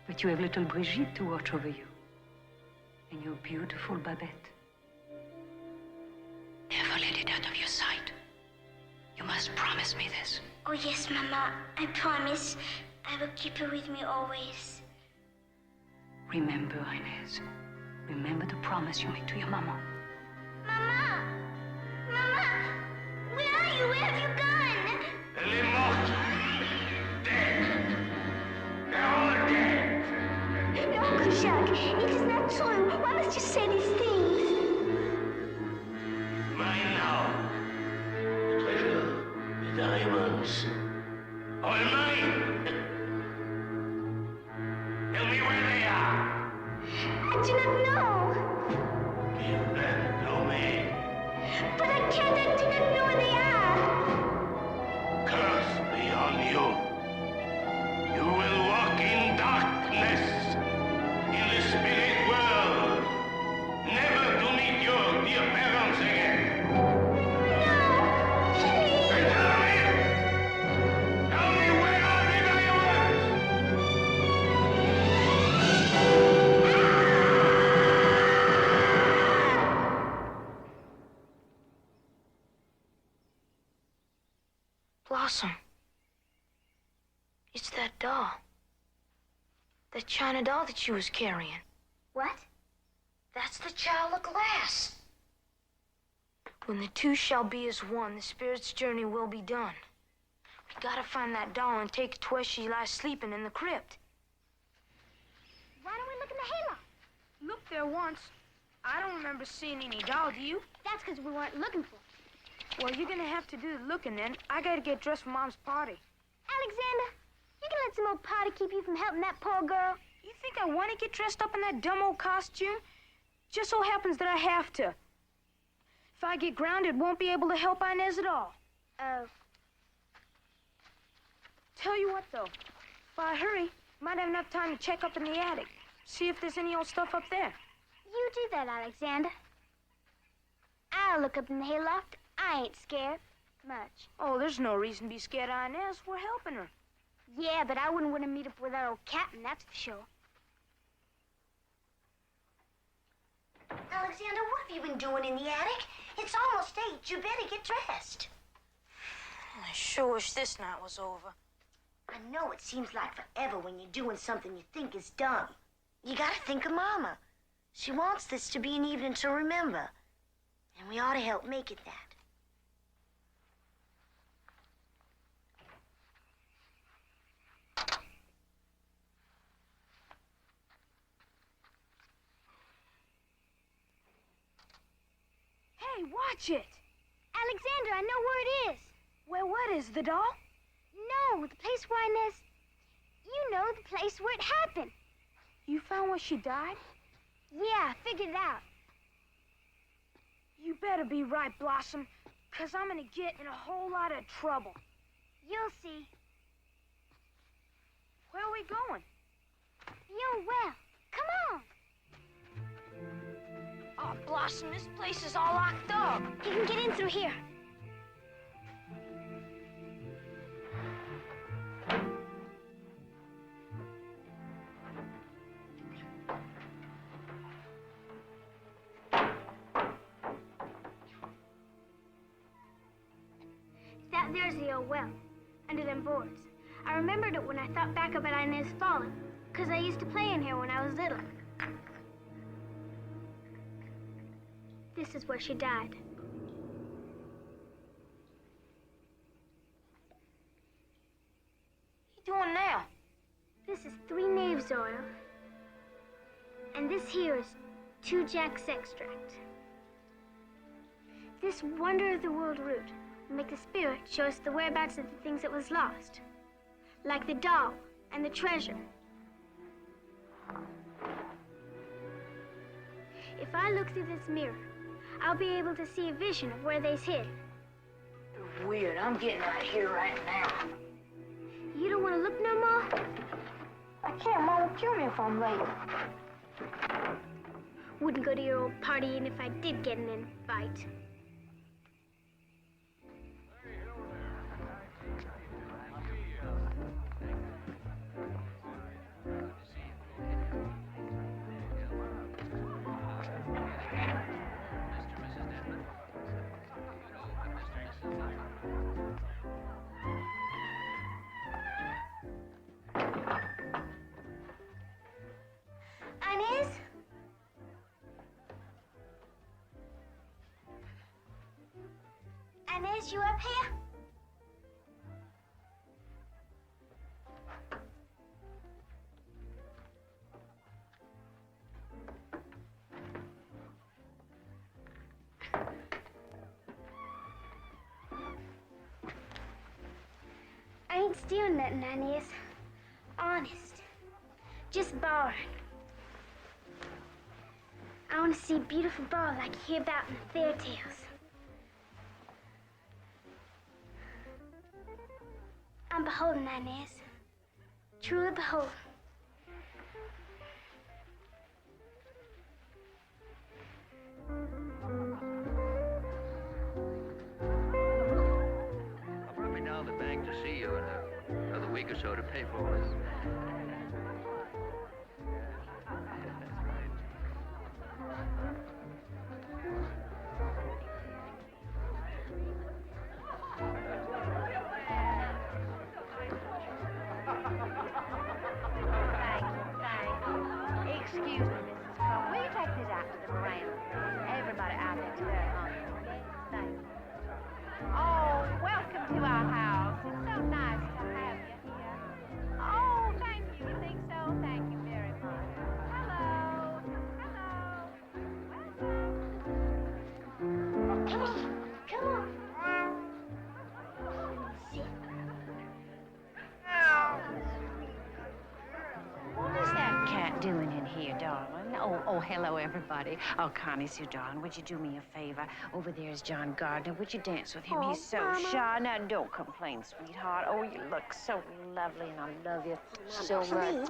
But you have little Brigitte to watch over you. And your beautiful Babette. Never let it out of your sight. You must promise me this. Oh, yes, Mama. I promise. I will keep her with me always. Remember, Inez. Remember the promise you made to your mama. Mama! Mama! Where are you? Where have you gone? Elle est morte. Dead. They're all dead. No, Uncle Jacques. It is not true. Why must you say these things? Mine now. Treasure, the diamonds. All mine. Tell me where they are. I do not know. Give them to me. But I can't. I do not know where they are. Curse be on you. You will walk in darkness in the spirit world, never to meet your dear parents again. No! Please! Tell me where are the diamonds? Blossom. It's that doll. That china doll that she was carrying. What? That's the child of glass. When the two shall be as one, the spirit's journey will be done. We gotta find that doll and take it to where she lies sleeping in the crypt. Why don't we look in the hayloft? Looked there once. I don't remember seeing any doll, do you? That's because we weren't looking for it. Well, you're gonna have to do the looking then. I gotta get dressed for Mom's party. Alexander, you can let some old party keep you from helping that poor girl. You think I want to get dressed up in that dumb old costume? Just so happens that I have to. If I get grounded, won't be able to help Inez at all. Oh. Tell you what, though. If I hurry, might have enough time to check up in the attic. See if there's any old stuff up there. You do that, Alexander. I'll look up in the hayloft. I ain't scared. Much. Oh, there's no reason to be scared of Inez. We're helping her. Yeah, but I wouldn't want to meet up with that old captain, that's for sure. Alexander, what have you been doing in the attic? It's almost 8. You better get dressed. I sure wish this night was over. I know it seems like forever when you're doing something you think is dumb. You gotta think of Mama. She wants this to be an evening to remember. And we ought to help make it that. Hey, watch it! Alexander, I know where it is. Where what is, the doll? No, the place where Inez... You know, the place where it happened. You found where she died? Yeah, I figured it out. You better be right, Blossom, because I'm gonna get in a whole lot of trouble. You'll see. Where are we going? Your well. Come on. Oh, Blossom, this place is all locked up. You can get in through here. That there's the old well, under them boards. I remembered it when I thought back about Inez falling, because I used to play in here when I was little. This is where she died. What you doing now? This is 3 knaves oil, and this here is 2 Jack's extract. This wonder of the world root will make the spirit show us the whereabouts of the things that was lost, like the doll and the treasure. If I look through this mirror, I'll be able to see a vision of where they's hid. Weird, I'm getting out of here right now. You don't want to look no more? I can't. Mom will kill me if I'm late. Wouldn't go to your old party even if I did get an invite. Inez? Inez, you up here? I ain't stealing nothing, Inez. Honest. Just borrowing. I want to see a beautiful ball like you hear about in the fairy tales. I'm beholden, Inez. Truly beholden. I'll probably down the bank to see you in another week or so to pay for all this. Excuse me, Mrs. Crumb. Will you take these out to the veranda? Everybody out there's very hungry, okay? Thank you. Oh, welcome to our house. It's so nice to have you here. Oh, thank you. You think so? Thank you very much. Hello. Hello. Welcome. Come on. Come on. What is that cat doing in here, darling? Oh, hello, everybody. Oh, Connie Sue, darling, would you do me a favor? Over there's John Gardner. Would you dance with him? Oh, He's so Mama. shy. Now, don't complain, sweetheart. Oh, you look so lovely, and I love you so much. Please.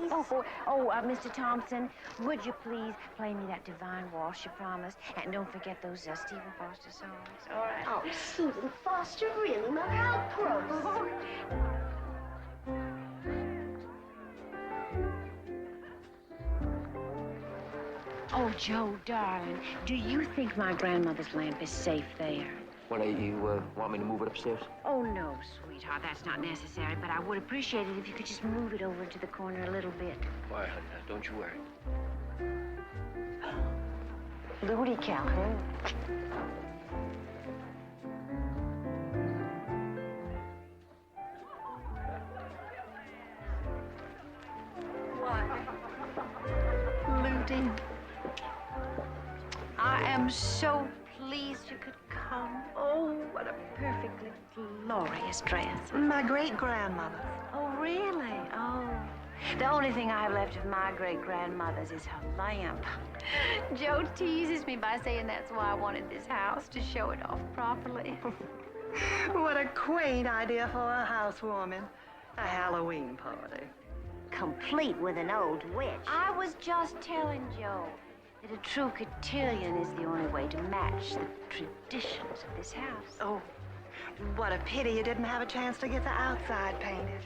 Mr. Thompson, would you please play me that Divine Waltz you promised? And don't forget those Stephen Foster songs, all right? Oh, Stephen Foster, really, Mother? How gross. Oh, Oh, Joe, darling, do you think my grandmother's lamp is safe there? What, you want me to move it upstairs? Oh, no, sweetheart, that's not necessary, but I would appreciate it if you could just move it over to the corner a little bit. Why, honey, don't you worry. Ludi Calhoun. Ludi, I am so pleased you could come. Oh, what a perfectly glorious dress. My great-grandmother's. Oh, really? Oh. The only thing I have left of my great-grandmother's is her lamp. Joe teases me by saying that's why I wanted this house, to show it off properly. What a quaint idea for a housewarming. A Halloween party. Complete with an old witch. I was just telling Joe that a true cotillion is the only way to match the traditions of this house. Oh, what a pity you didn't have a chance to get the outside painted.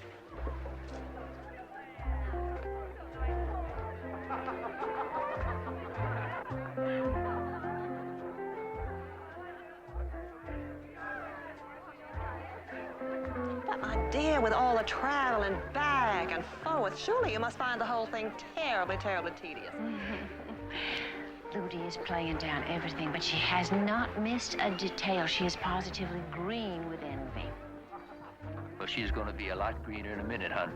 But my dear, with all the traveling back and forth, surely you must find the whole thing terribly, terribly tedious. Ludi is playing down everything, but she has not missed a detail. She is positively green with envy. Well, she's going to be a lot greener in a minute, hon.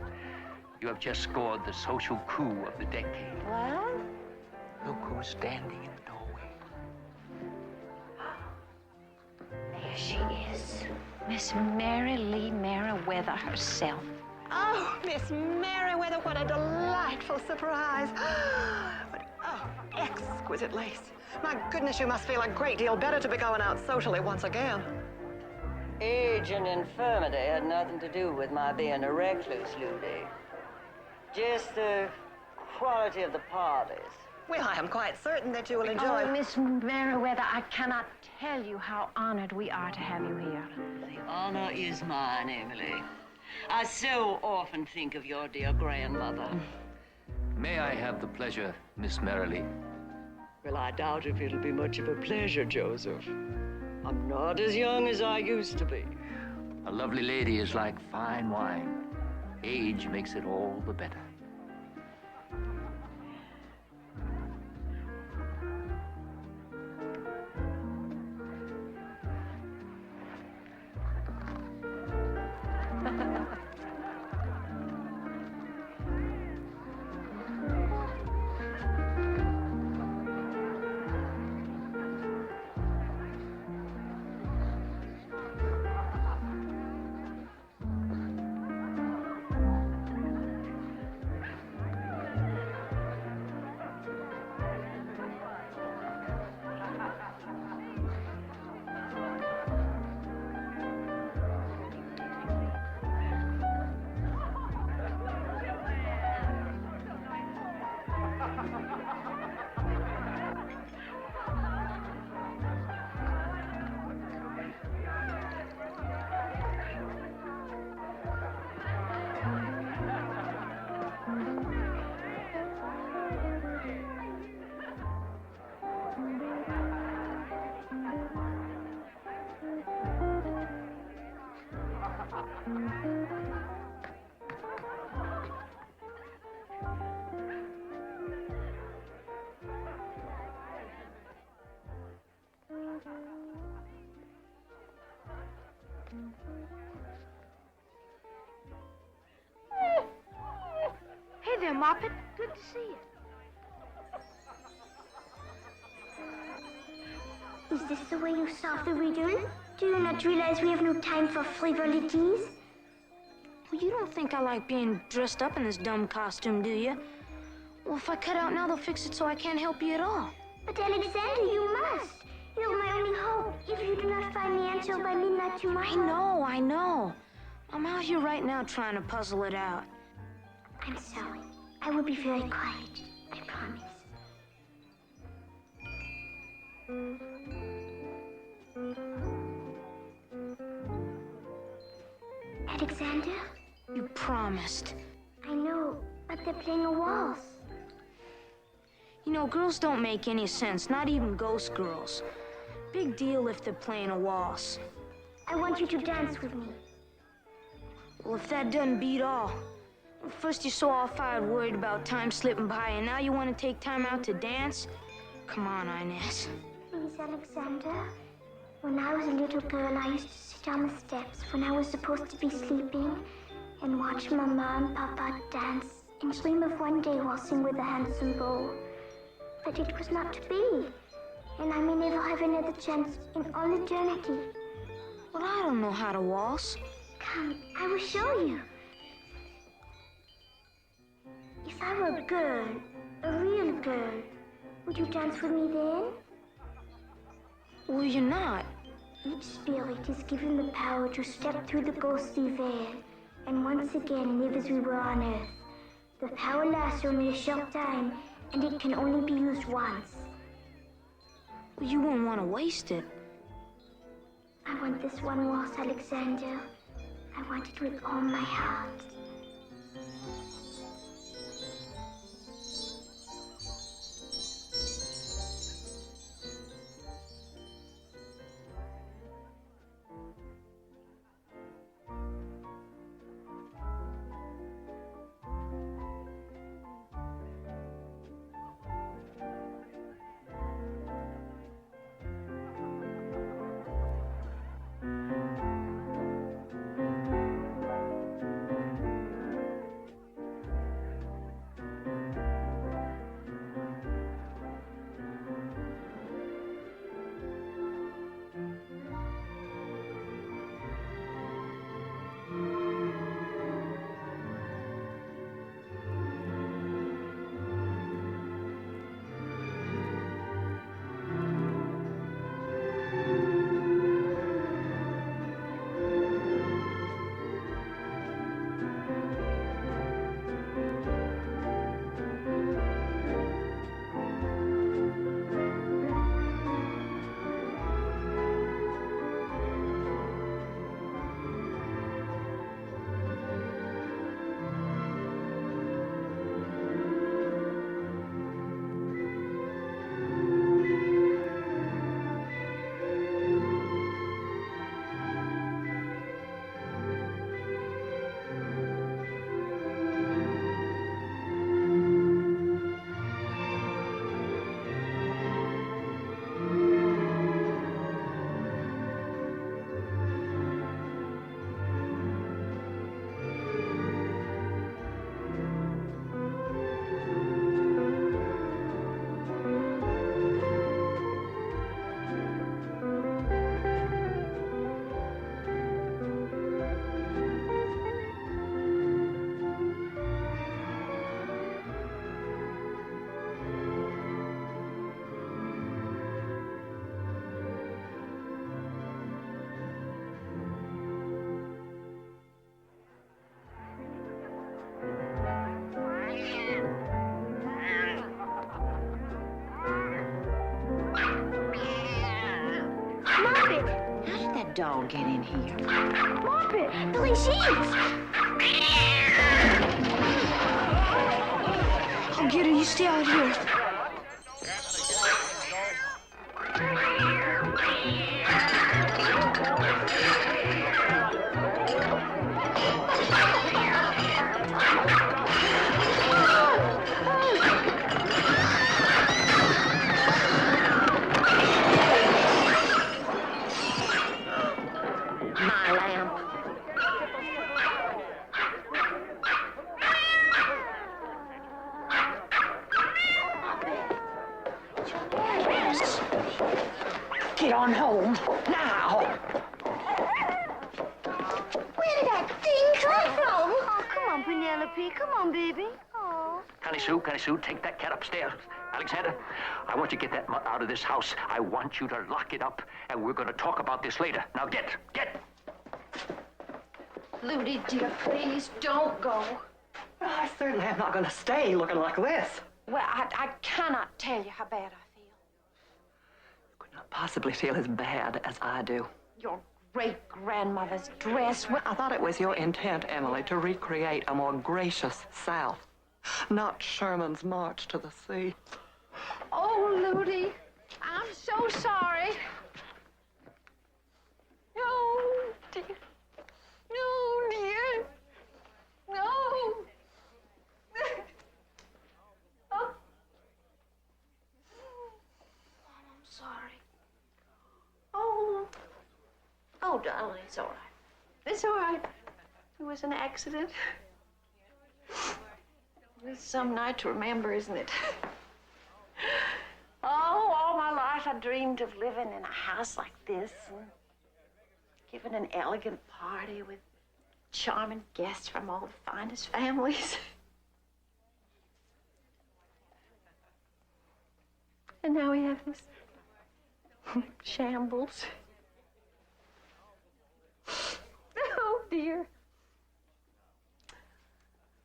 You have just scored the social coup of the decade. Well? Look who's standing in the doorway. There she is. Miss Mary Lee Merriweather herself. Oh, Miss Merriweather, what a delightful surprise. But, oh, exquisite lace. My goodness, you must feel a great deal better to be going out socially once again. Age and infirmity had nothing to do with my being a recluse, Ludi. Just the quality of the parties. Well, I am quite certain that you will enjoy... Oh, Miss Merriweather, I cannot tell you how honored we are to have you here. The honor is mine, Emily. I so often think of your dear grandmother. May I have the pleasure, Miss Merrily? Well, I doubt if it'll be much of a pleasure, Joseph. I'm not as young as I used to be. A lovely lady is like fine wine. Age makes it all the better. Hey there, Moppet. Good to see you. Is this the way you solve the riddle? Do you not realize we have no time for frivolities? Well, you don't think I like being dressed up in this dumb costume, do you? Well, if I cut out now, they'll fix it so I can't help you at all. But Alexander, you must. You're my only hope. If you do not find the answer by midnight tomorrow... I know. I'm out here right now trying to puzzle it out. I'm sorry. I will be very quiet. I promise. Alexander? You promised. I know, but they're playing a waltz. You know, girls don't make any sense, not even ghost girls. Big deal if they're playing a waltz. I want you to dance with me. Well, if that doesn't beat all. First you're so all-fired worried about time slipping by, and now you want to take time out to dance? Come on, Inez. Please, Alexander. When I was a little girl, I used to sit on the steps when I was supposed to be sleeping and watch Mama and Papa dance and dream of one day waltzing with a handsome beau. But it was not to be, and I may never have another chance in all eternity. Well, I don't know how to waltz. Come, I will show you. If I were a girl, a real girl, would you dance with me then? Well, you're not. Each spirit is given the power to step through the ghostly veil and once again live as we were on Earth. The power lasts only a short time, and it can only be used once. Well, you won't want to waste it. I want this one waltz, Alexander. I want it with all my heart. Dog get in here. Margaret, Billy Sheets! I'll get her. You stay out here. Get on home, now! Where did that thing come from? Oh, come on, Penelope. Come on, baby. Oh. Connie Sue, take that cat upstairs. Alexander, I want you to get that mutt out of this house. I want you to lock it up, and we're going to talk about this later. Now get! Ludi, dear, please don't go. Well, I certainly am not going to stay looking like this. Well, I cannot tell you how bad I feel. You could not possibly feel as bad as I do. Your great-grandmother's dress. Well, I thought it was your intent, Emily, to recreate a more gracious South, not Sherman's march to the sea. Oh, Ludi, I'm so sorry. No, dear. No, dear. No. Oh. I'm sorry. Oh. Oh, darling, it's all right. It's all right. It was an accident. It's some night to remember, isn't it? Oh, all my life I dreamed of living in a house like this and giving an elegant party with charming guests from all the finest families. And now we have this shambles. Oh, dear.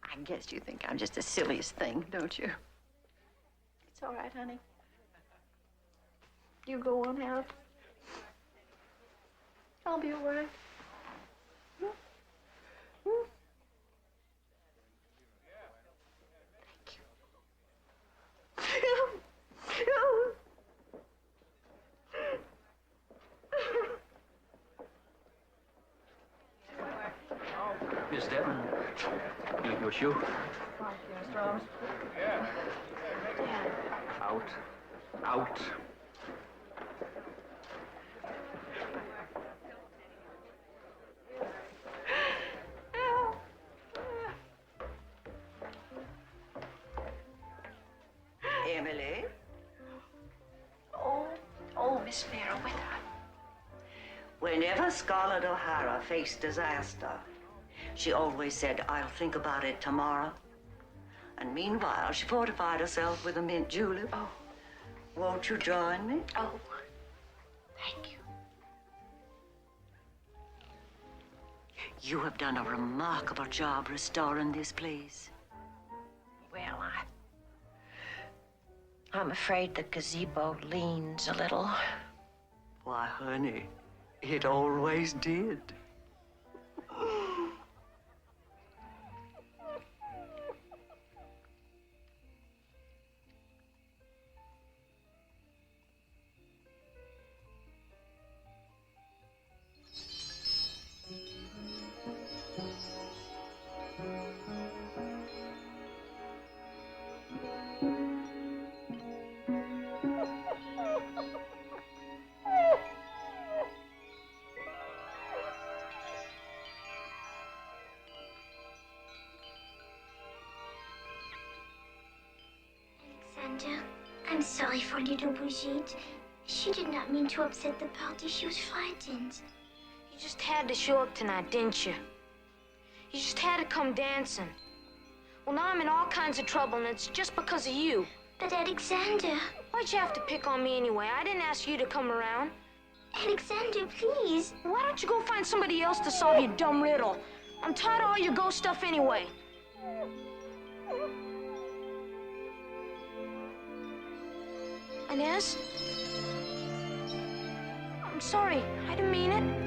I guess you think I'm just the silliest thing, don't you? It's all right, honey. You go on out. I'll be all right. Thank you. Miss Devon, your shoe? Out. Out. Emily? Oh, Miss Vera, with her. Whenever Scarlett O'Hara faced disaster, she always said, "I'll think about it tomorrow." And meanwhile, she fortified herself with a mint julep. Oh. Won't you join me? Oh, thank you. You have done a remarkable job restoring this place. Well, I'm afraid the gazebo leans a little. Why, honey, it always did. Alexander, I'm sorry for little Brigitte. She did not mean to upset the party. She was frightened. You just had to show up tonight, didn't you? You just had to come dancing. Well, now I'm in all kinds of trouble, and it's just because of you. But Alexander... Why'd you have to pick on me anyway? I didn't ask you to come around. Alexander, please. Why don't you go find somebody else to solve your dumb riddle? I'm tired of all your ghost stuff anyway. Inez? I'm sorry. I didn't mean it.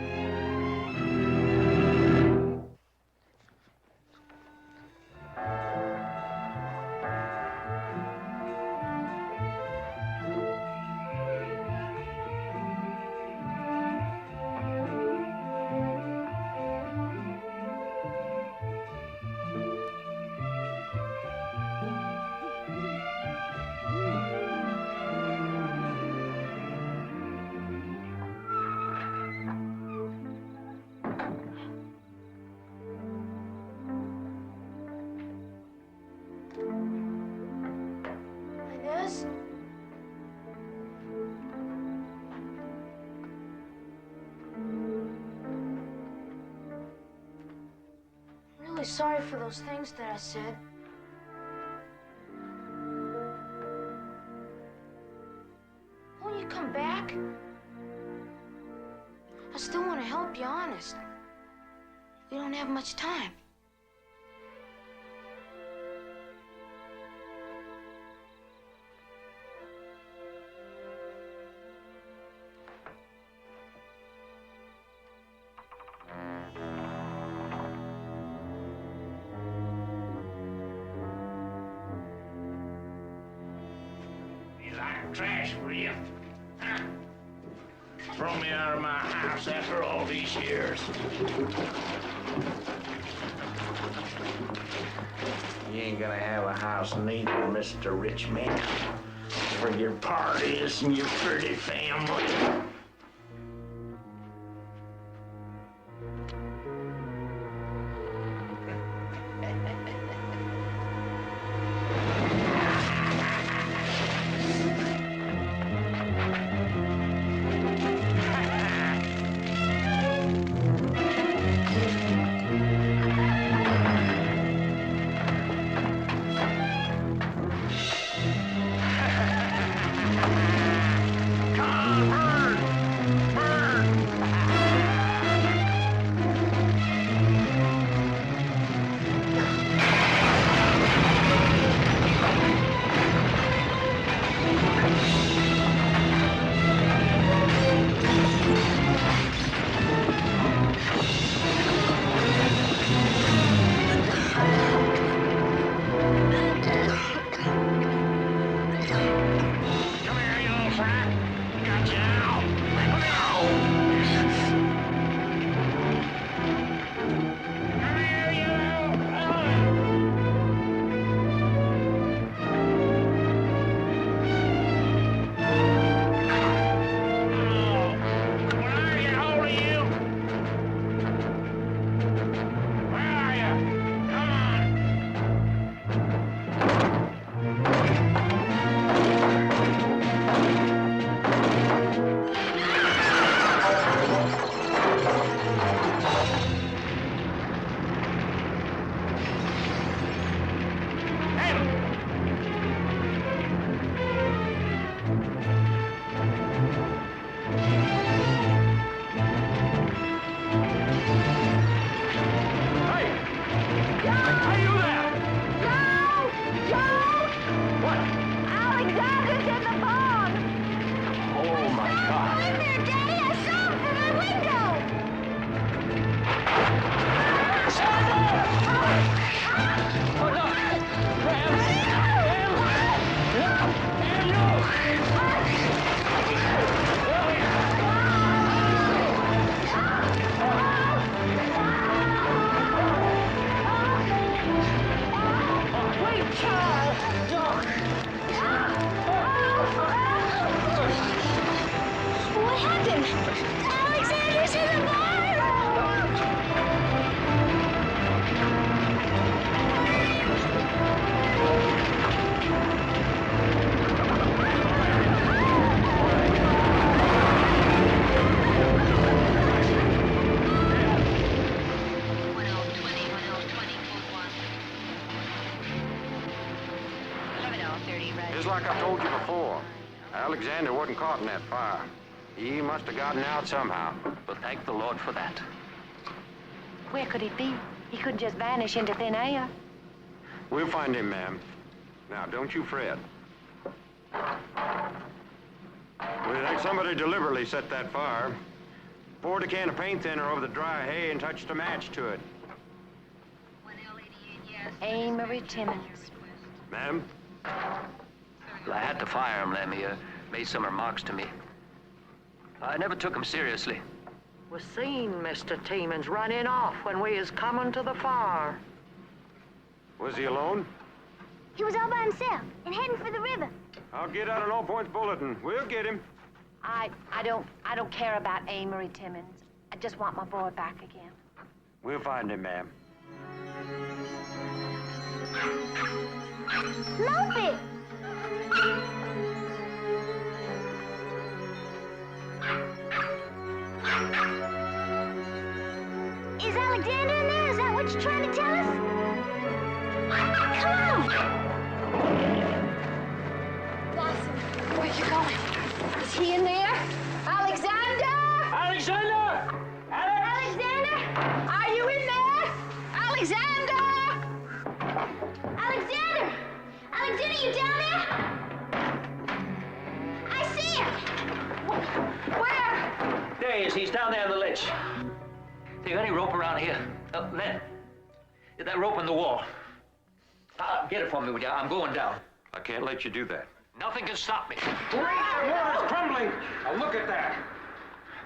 Inez? I'm really sorry for those things that I said. Won't you come back? I still want to help you, honest. We don't have much time. cash for you. Huh? Throw me out of my house after all these years. You ain't gonna have a house neither, Mr. Rich Man, for your parties and your pretty family. Just like I told you before, Alexander wasn't caught in that fire. He must have gotten out somehow. But thank the Lord for that. Where could he be? He couldn't just vanish into thin air. We'll find him, ma'am. Now, don't you fret. We think somebody deliberately set that fire. Poured a can of paint thinner over the dry hay and touched a match to it. Amory Timmons. Ma'am? Well, I had to fire him, Lemmy. Made some remarks to me. I never took him seriously. We seen Mr. Timmons running off when we was coming to the fire. Was he alone? He was all by himself and heading for the river. I'll get out an all-points bulletin. We'll get him. I don't care about Amory Timmons. I just want my boy back again. We'll find him, ma'am. Lumpy! Is Alexander in there? Is that what you're trying to tell us? Come on! Blossom, where you going? Is he in there? Alexander! Alexander! Alexander! Are you in there? Alexander! Alexander! Alexander, you down there? I see him! Where? There he is. He's down there on the ledge. Do you have any rope around here? Len, that rope on the wall. Get it for me, would you? I'm going down. I can't let you do that. Nothing can stop me. Wait, the water's crumbling. Now look at that.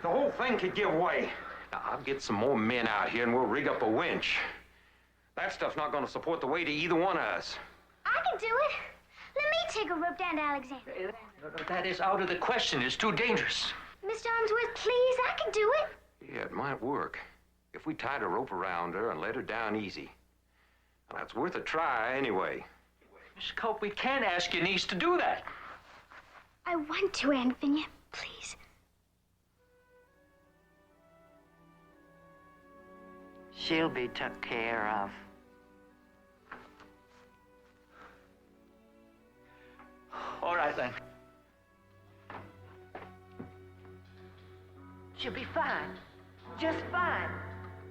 The whole thing could give way. Now, I'll get some more men out here and we'll rig up a winch. That stuff's not going to support the weight of either one of us. I can do it. Let me take a rope down to Alexander. That is out of the question. It's too dangerous. Mr. Armsworth, please, I can do it. Yeah, it might work. If we tied a rope around her and let her down easy. Now, it's worth a try anyway. Miss Cope, we can't ask your niece to do that. I want to, Aunt Vinia. Please. She'll be took care of. All right, then. She'll be fine. Just fine.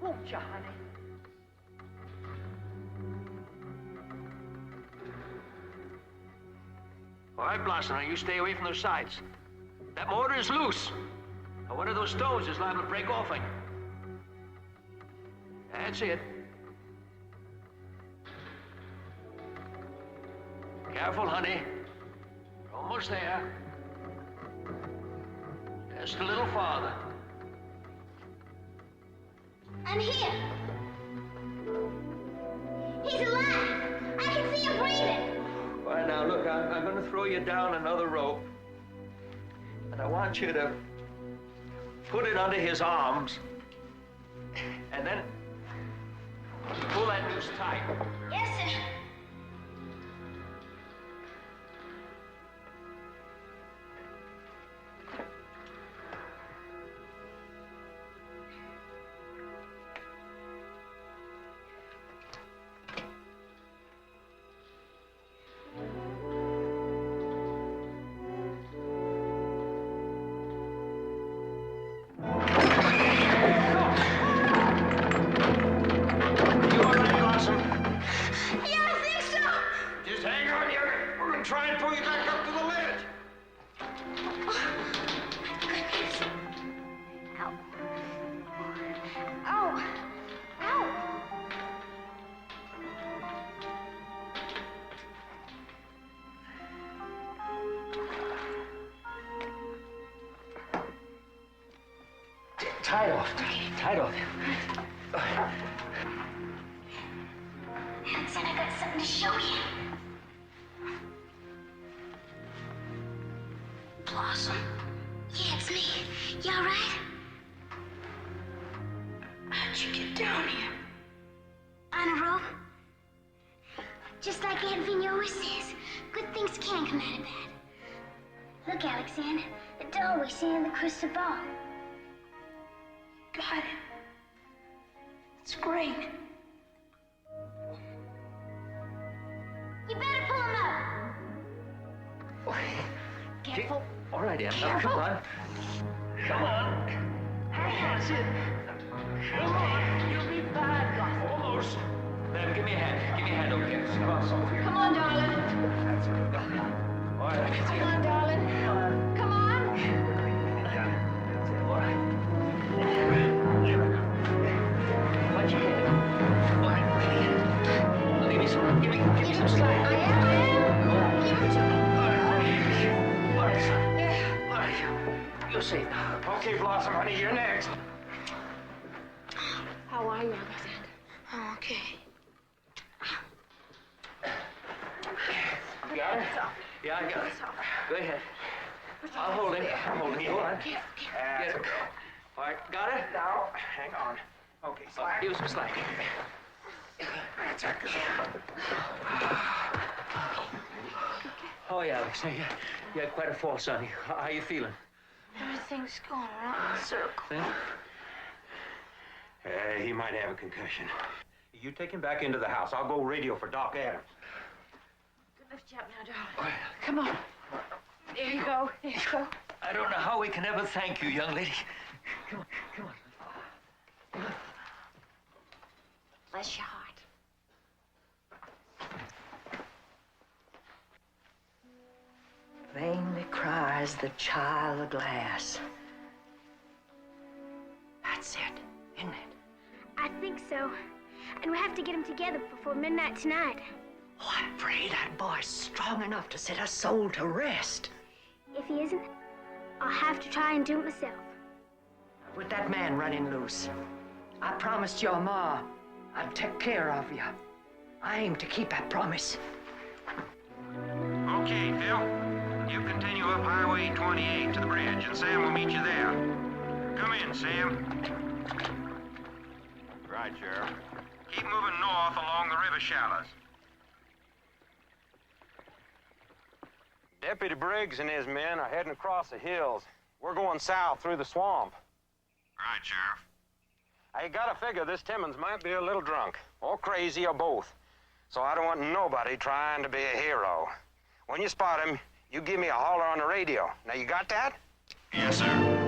Won't you, honey? All right, Blossom, now you stay away from those sides. That mortar is loose. Or one of those stones is liable to break off on you. That's it. Careful, honey. We're almost there. Just a little farther. I'm here. He's alive. I can see him breathing. All right, now, look, I'm going to throw you down another rope. And I want you to put it under his arms. And then pull that noose tight. Yes, sir. Tied off, tied off. Hanson, I got something to show you. Blossom? Yeah, it's me. You all right? How'd you get down here? On a rope. Just like Aunt Vinia always says, good things can come out of bad. Look, Alexander, the doll we see in the crystal ball. Got it. It's great. You better pull him up. Careful. All right, Em. Careful. Come on. Come on. That's it. Come on. You'll be fine, Blossom. Almost. Em, give me a hand. Give me a hand over here. Come on, over here. Come on, darling. That's it. All right, I can see Come on, darling. Come on. That's it. All right. Watch your head. All right. Give me some slack. I am. Give it to me. All right, son. Yeah. All right. You're safe now. Okay, Blossom, honey, you're next. How are you, Alexander? Oh, okay. Got it? Yeah, I got it. Go ahead. I'll hold him. I'm holding you. Hold on. Get it. All right, got it? Now, hang on. Okay, slack. Give us some slack. That's it. Oh, yeah, Alex. You had quite a fall, son. How you feeling? Everything's going around in a circle. Yeah? He might have a concussion. You take him back into the house. I'll go radio for Doc Adams. Lift you up now, darling. Come on. There you go. There you go. I don't know how we can ever thank you, young lady. Come on, come on. Bless your heart. Vainly cries the child of glass. That's it, isn't it? I think so. And we have to get them together before midnight tonight. Oh, I pray that boy's strong enough to set a soul to rest. If he isn't, I'll have to try and do it myself. With that man running loose, I promised your ma I'd take care of you. I aim to keep that promise. Okay, Phil. You continue up Highway 28 to the bridge, and Sam will meet you there. Come in, Sam. Right, Sheriff. Keep moving north along the river shallows. Deputy Briggs and his men are heading across the hills. We're going south through the swamp. Right, Sheriff. I gotta figure this Timmons might be a little drunk, or crazy, or both. So I don't want nobody trying to be a hero. When you spot him, you give me a holler on the radio. Now, you got that? Yes, sir.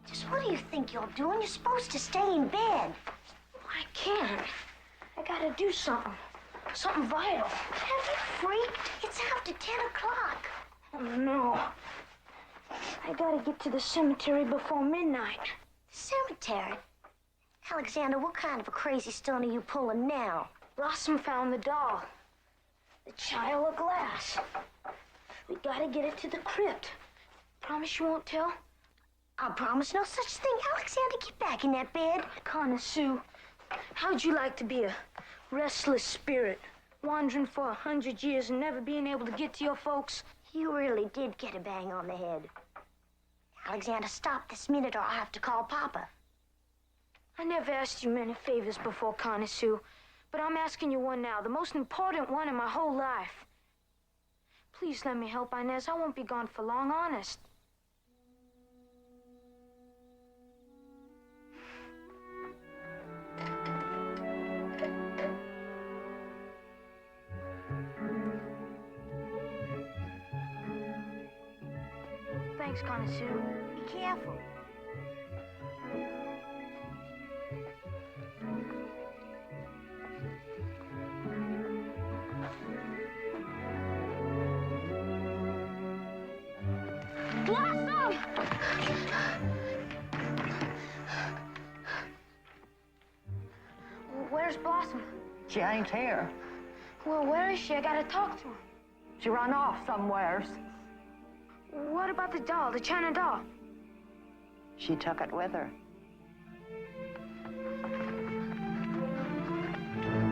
Just what do you think you're doing? You're supposed to stay in bed. I can't. I gotta do something. Something vital. Have you freaked? It's after 10 o'clock. Oh, no. I gotta get to the cemetery before midnight. Cemetery? Alexander, what kind of a crazy stunt are you pulling now? Blossom found the doll. The child of glass. We gotta get it to the crypt. Promise you won't tell? I promise no such thing. Alexander, get back in that bed. Connie Sue, how'd you like to be a restless spirit, wandering for 100 years and never being able to get to your folks? You really did get a bang on the head. Alexander, stop this minute or I'll have to call Papa. I never asked you many favors before, Connie Sue, but I'm asking you one now, the most important one in my whole life. Please let me help Inez. I won't be gone for long, honest. Thanks, Connie Sue. Be careful. Blossom! Where's Blossom? She ain't here. Well, where is she? I gotta talk to her. She run off somewheres. What about the doll, the China doll? She took it with her.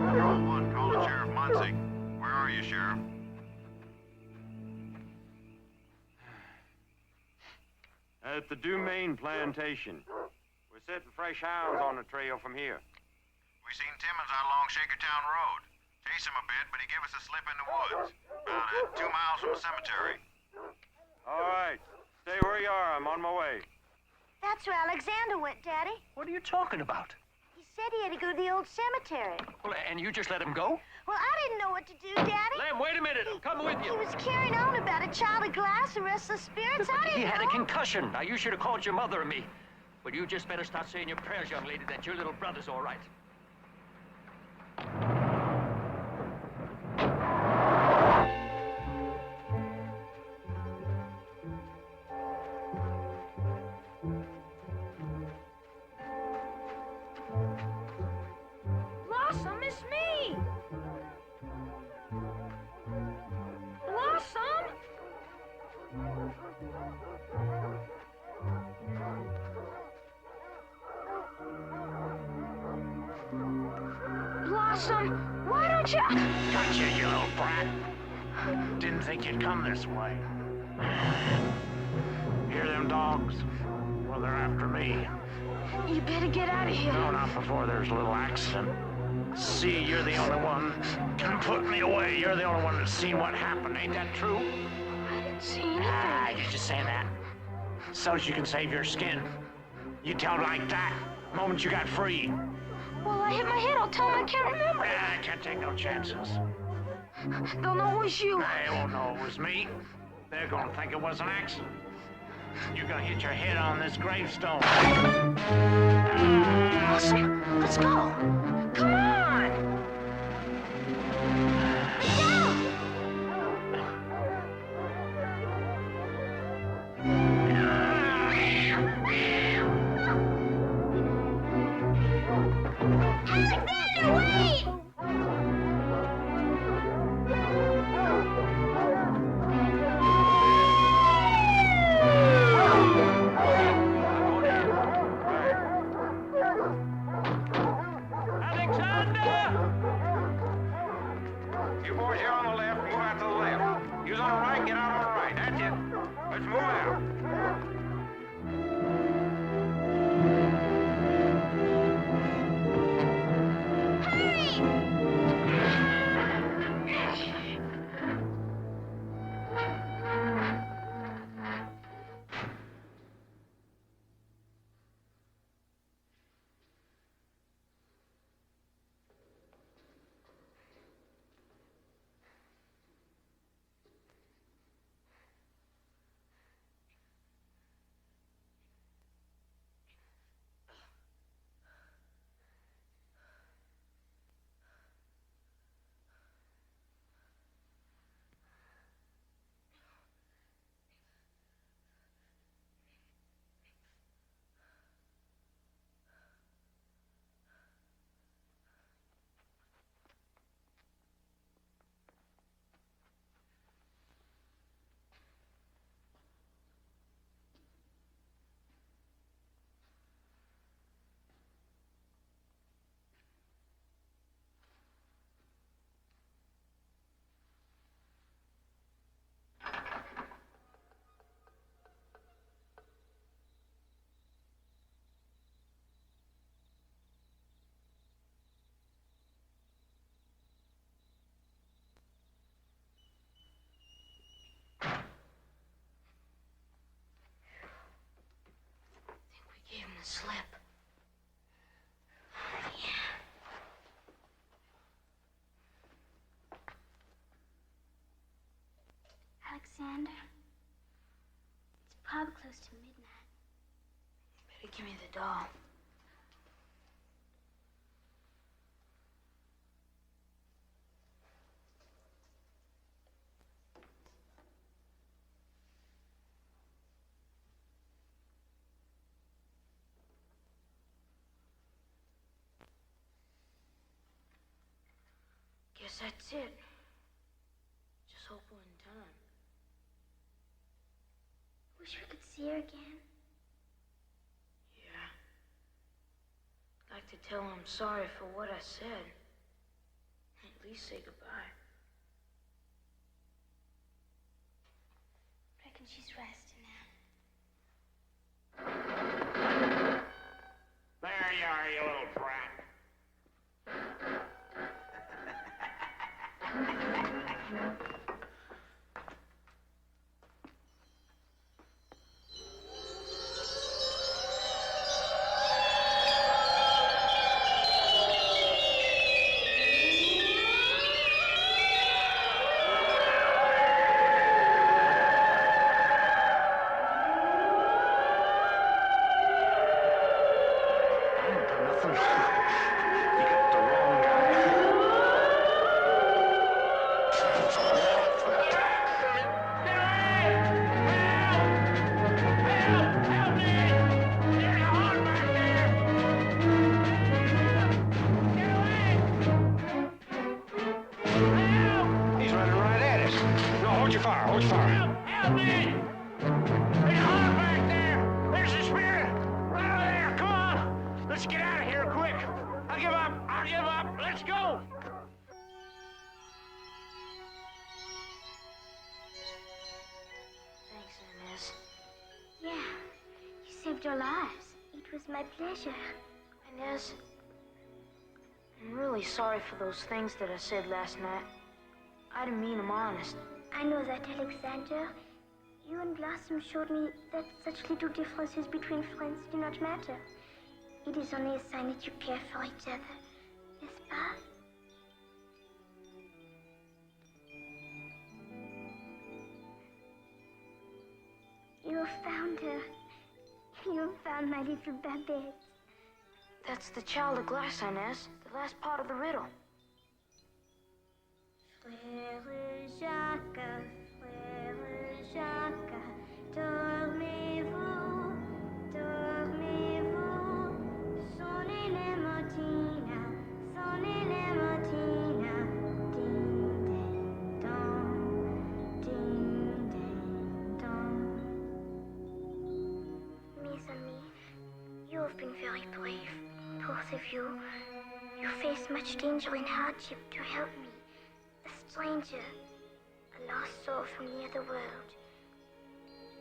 Control 1, calling Sheriff Muncie. Where are you, Sheriff? At the Dumaine plantation. We're setting fresh hounds on the trail from here. We seen Timmons out along Shakertown Road. Chased him a bit, but he gave us a slip in the woods. About 2 miles from the cemetery. All right. Stay where you are. I'm on my way. That's where Alexander went, Daddy. What are you talking about? He said he had to go to the old cemetery. Well, and you just let him go? Well, I didn't know what to do, Daddy. Lem, wait a minute. I'm coming with you. He was carrying on about a child of glass and restless spirits. I didn't He had know. a concussion. Now, you should have called your mother and me. But you just better start saying your prayers, young lady, that your little brother's all right. Blossom, it's me! Blossom! Blossom, why don't you... Gotcha, you little brat. Didn't think you'd come this way. Hear them dogs? Well, they're after me. You better get out of here. No, not before there's a little accident. See, you're the only one can put me away. You're the only one that's seen what happened. Ain't that true? I didn't see anything. Ah, you're just saying that so you can save your skin. You tell like that the moment you got free. Well, I hit my head. I'll tell him I can't remember. Ah, I can't take no chances. They'll know it was you. They won't know it was me. They're gonna think it was an accident. You're gonna hit your head on this gravestone. Awesome. Let's go. Come on. Alexander, wait! You boys here on the left, move out to the left. You's on the right, get out on the right. That's it. Let's move out. Gave him the slip. Alexander, it's probably close to midnight. Better give me the doll. Guess that's it. Just hope we're in time. Wish we could see her again. Yeah. I'd like to tell her I'm sorry for what I said. At least say goodbye. Reckon she's resting now. There you are, you little brat. He's running right at us. No, hold your fire, hold your fire. Help me! There's a heart back there! There's a spirit! Right over there! Come on! Let's get out of here quick! I'll give up! I'll give up! Let's go! Thanks, Inez. Yeah, you saved your lives. It was my pleasure. Inez, I'm really sorry for those things that I said last night. I didn't mean them honest. I know that, Alexander. You and Blossom showed me that such little differences between friends do not matter. It is only a sign that you care for each other. N'est-ce pas? You found her. You found my little Babette. That's the child of glass, Inez. The last part of the riddle. Frère Jacques, dormez-vous, dormez-vous. Sonnez les matines, sonnez les matines. Ding, ding, dong, ding, ding, dong. Mes amis, you have been very brave, both of you. You faced much danger and hardship to help me. A stranger, a lost soul from the other world.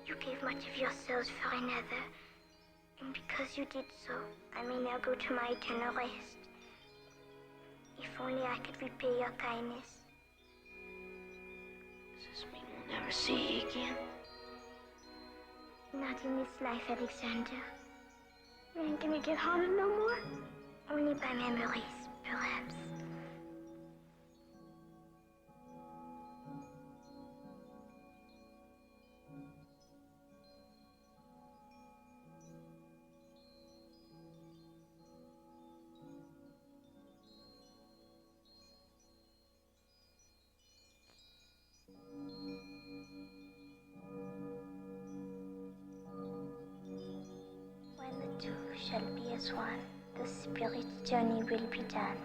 You gave much of yourselves for another, and because you did so, I may now go to my eternal rest. If only I could repay your kindness. Does this mean we'll never see you again? Not in this life, Alexander. We ain't gonna get haunted no more. Only by memories, perhaps. When the two shall be as one, the spirit's journey will be done.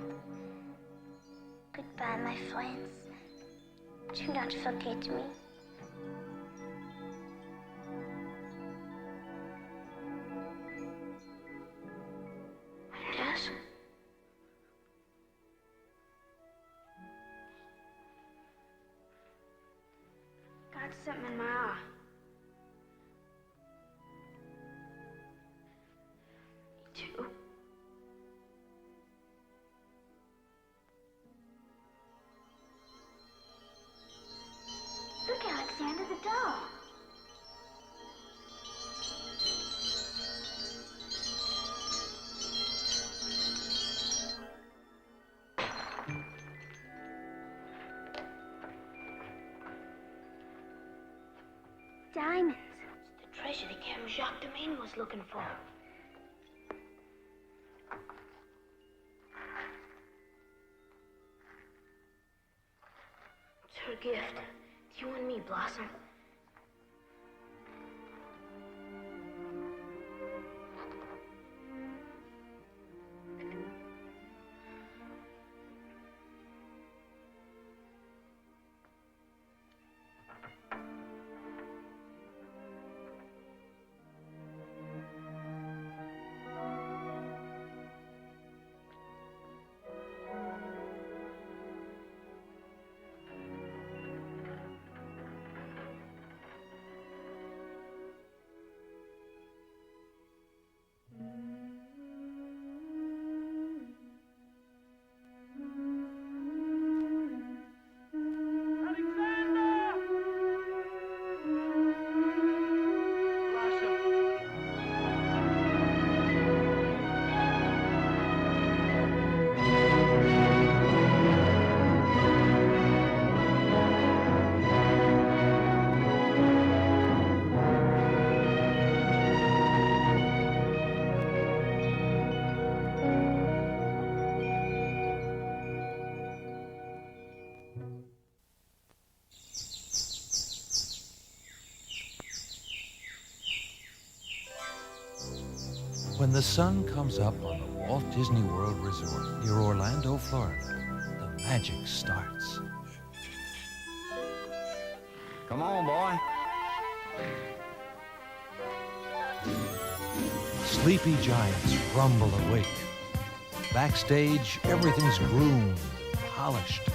Goodbye, my friends. Do not forget me. Yes? Got something in my eye. Me too. Look, Alexander, the doll. Diamonds. It's the treasure the Captain Jacques Domain was looking for. It's her gift. To you and me, Blossom. When the sun comes up on the Walt Disney World Resort near Orlando, Florida, the magic starts. Come on, boy. Sleepy giants rumble awake. Backstage, everything's groomed, polished,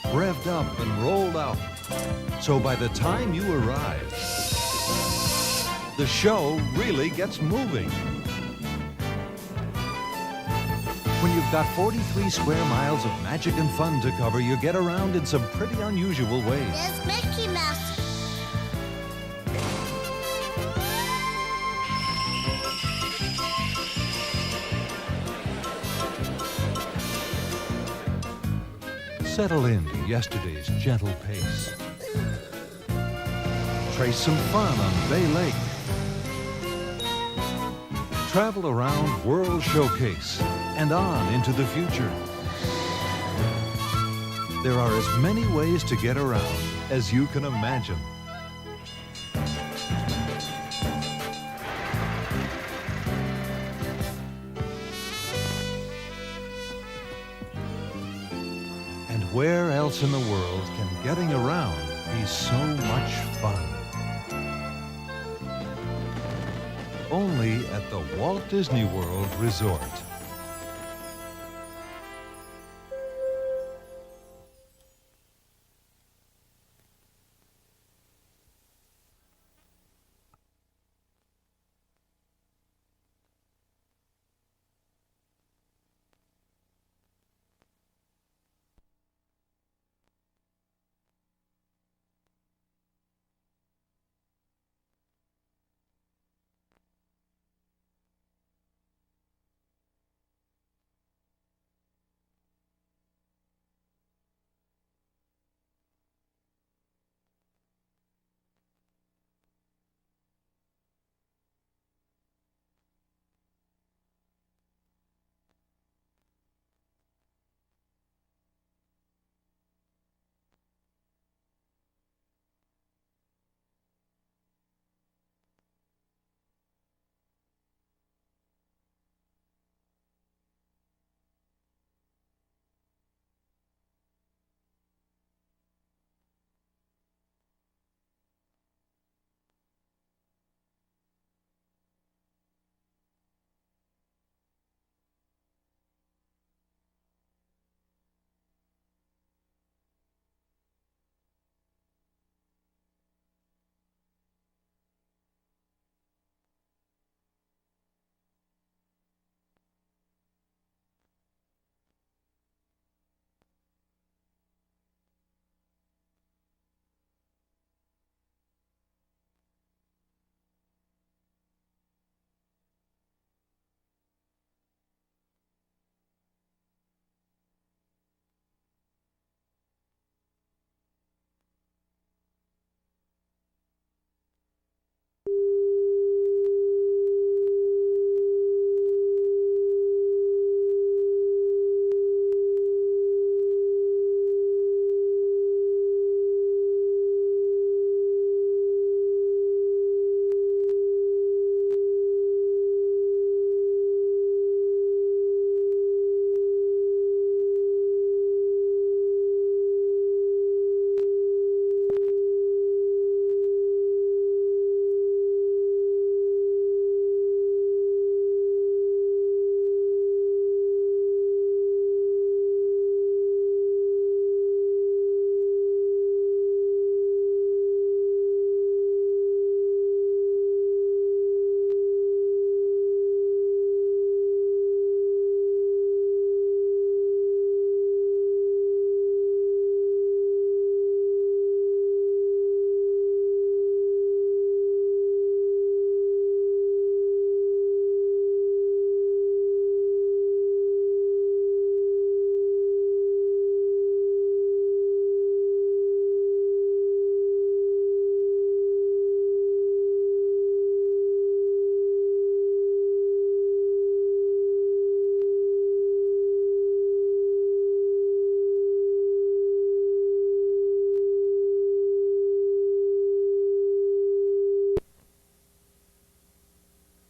revved up and rolled out. So by the time you arrive, the show really gets moving. When you've got 43 square miles of magic and fun to cover, you get around in some pretty unusual ways. There's Mickey Mouse. Settle into yesterday's gentle pace. Trace some fun on Bay Lake. Travel around World Showcase and on into the future. There are as many ways to get around as you can imagine. And where else in the world can getting around be so much fun? Only at the Walt Disney World Resort.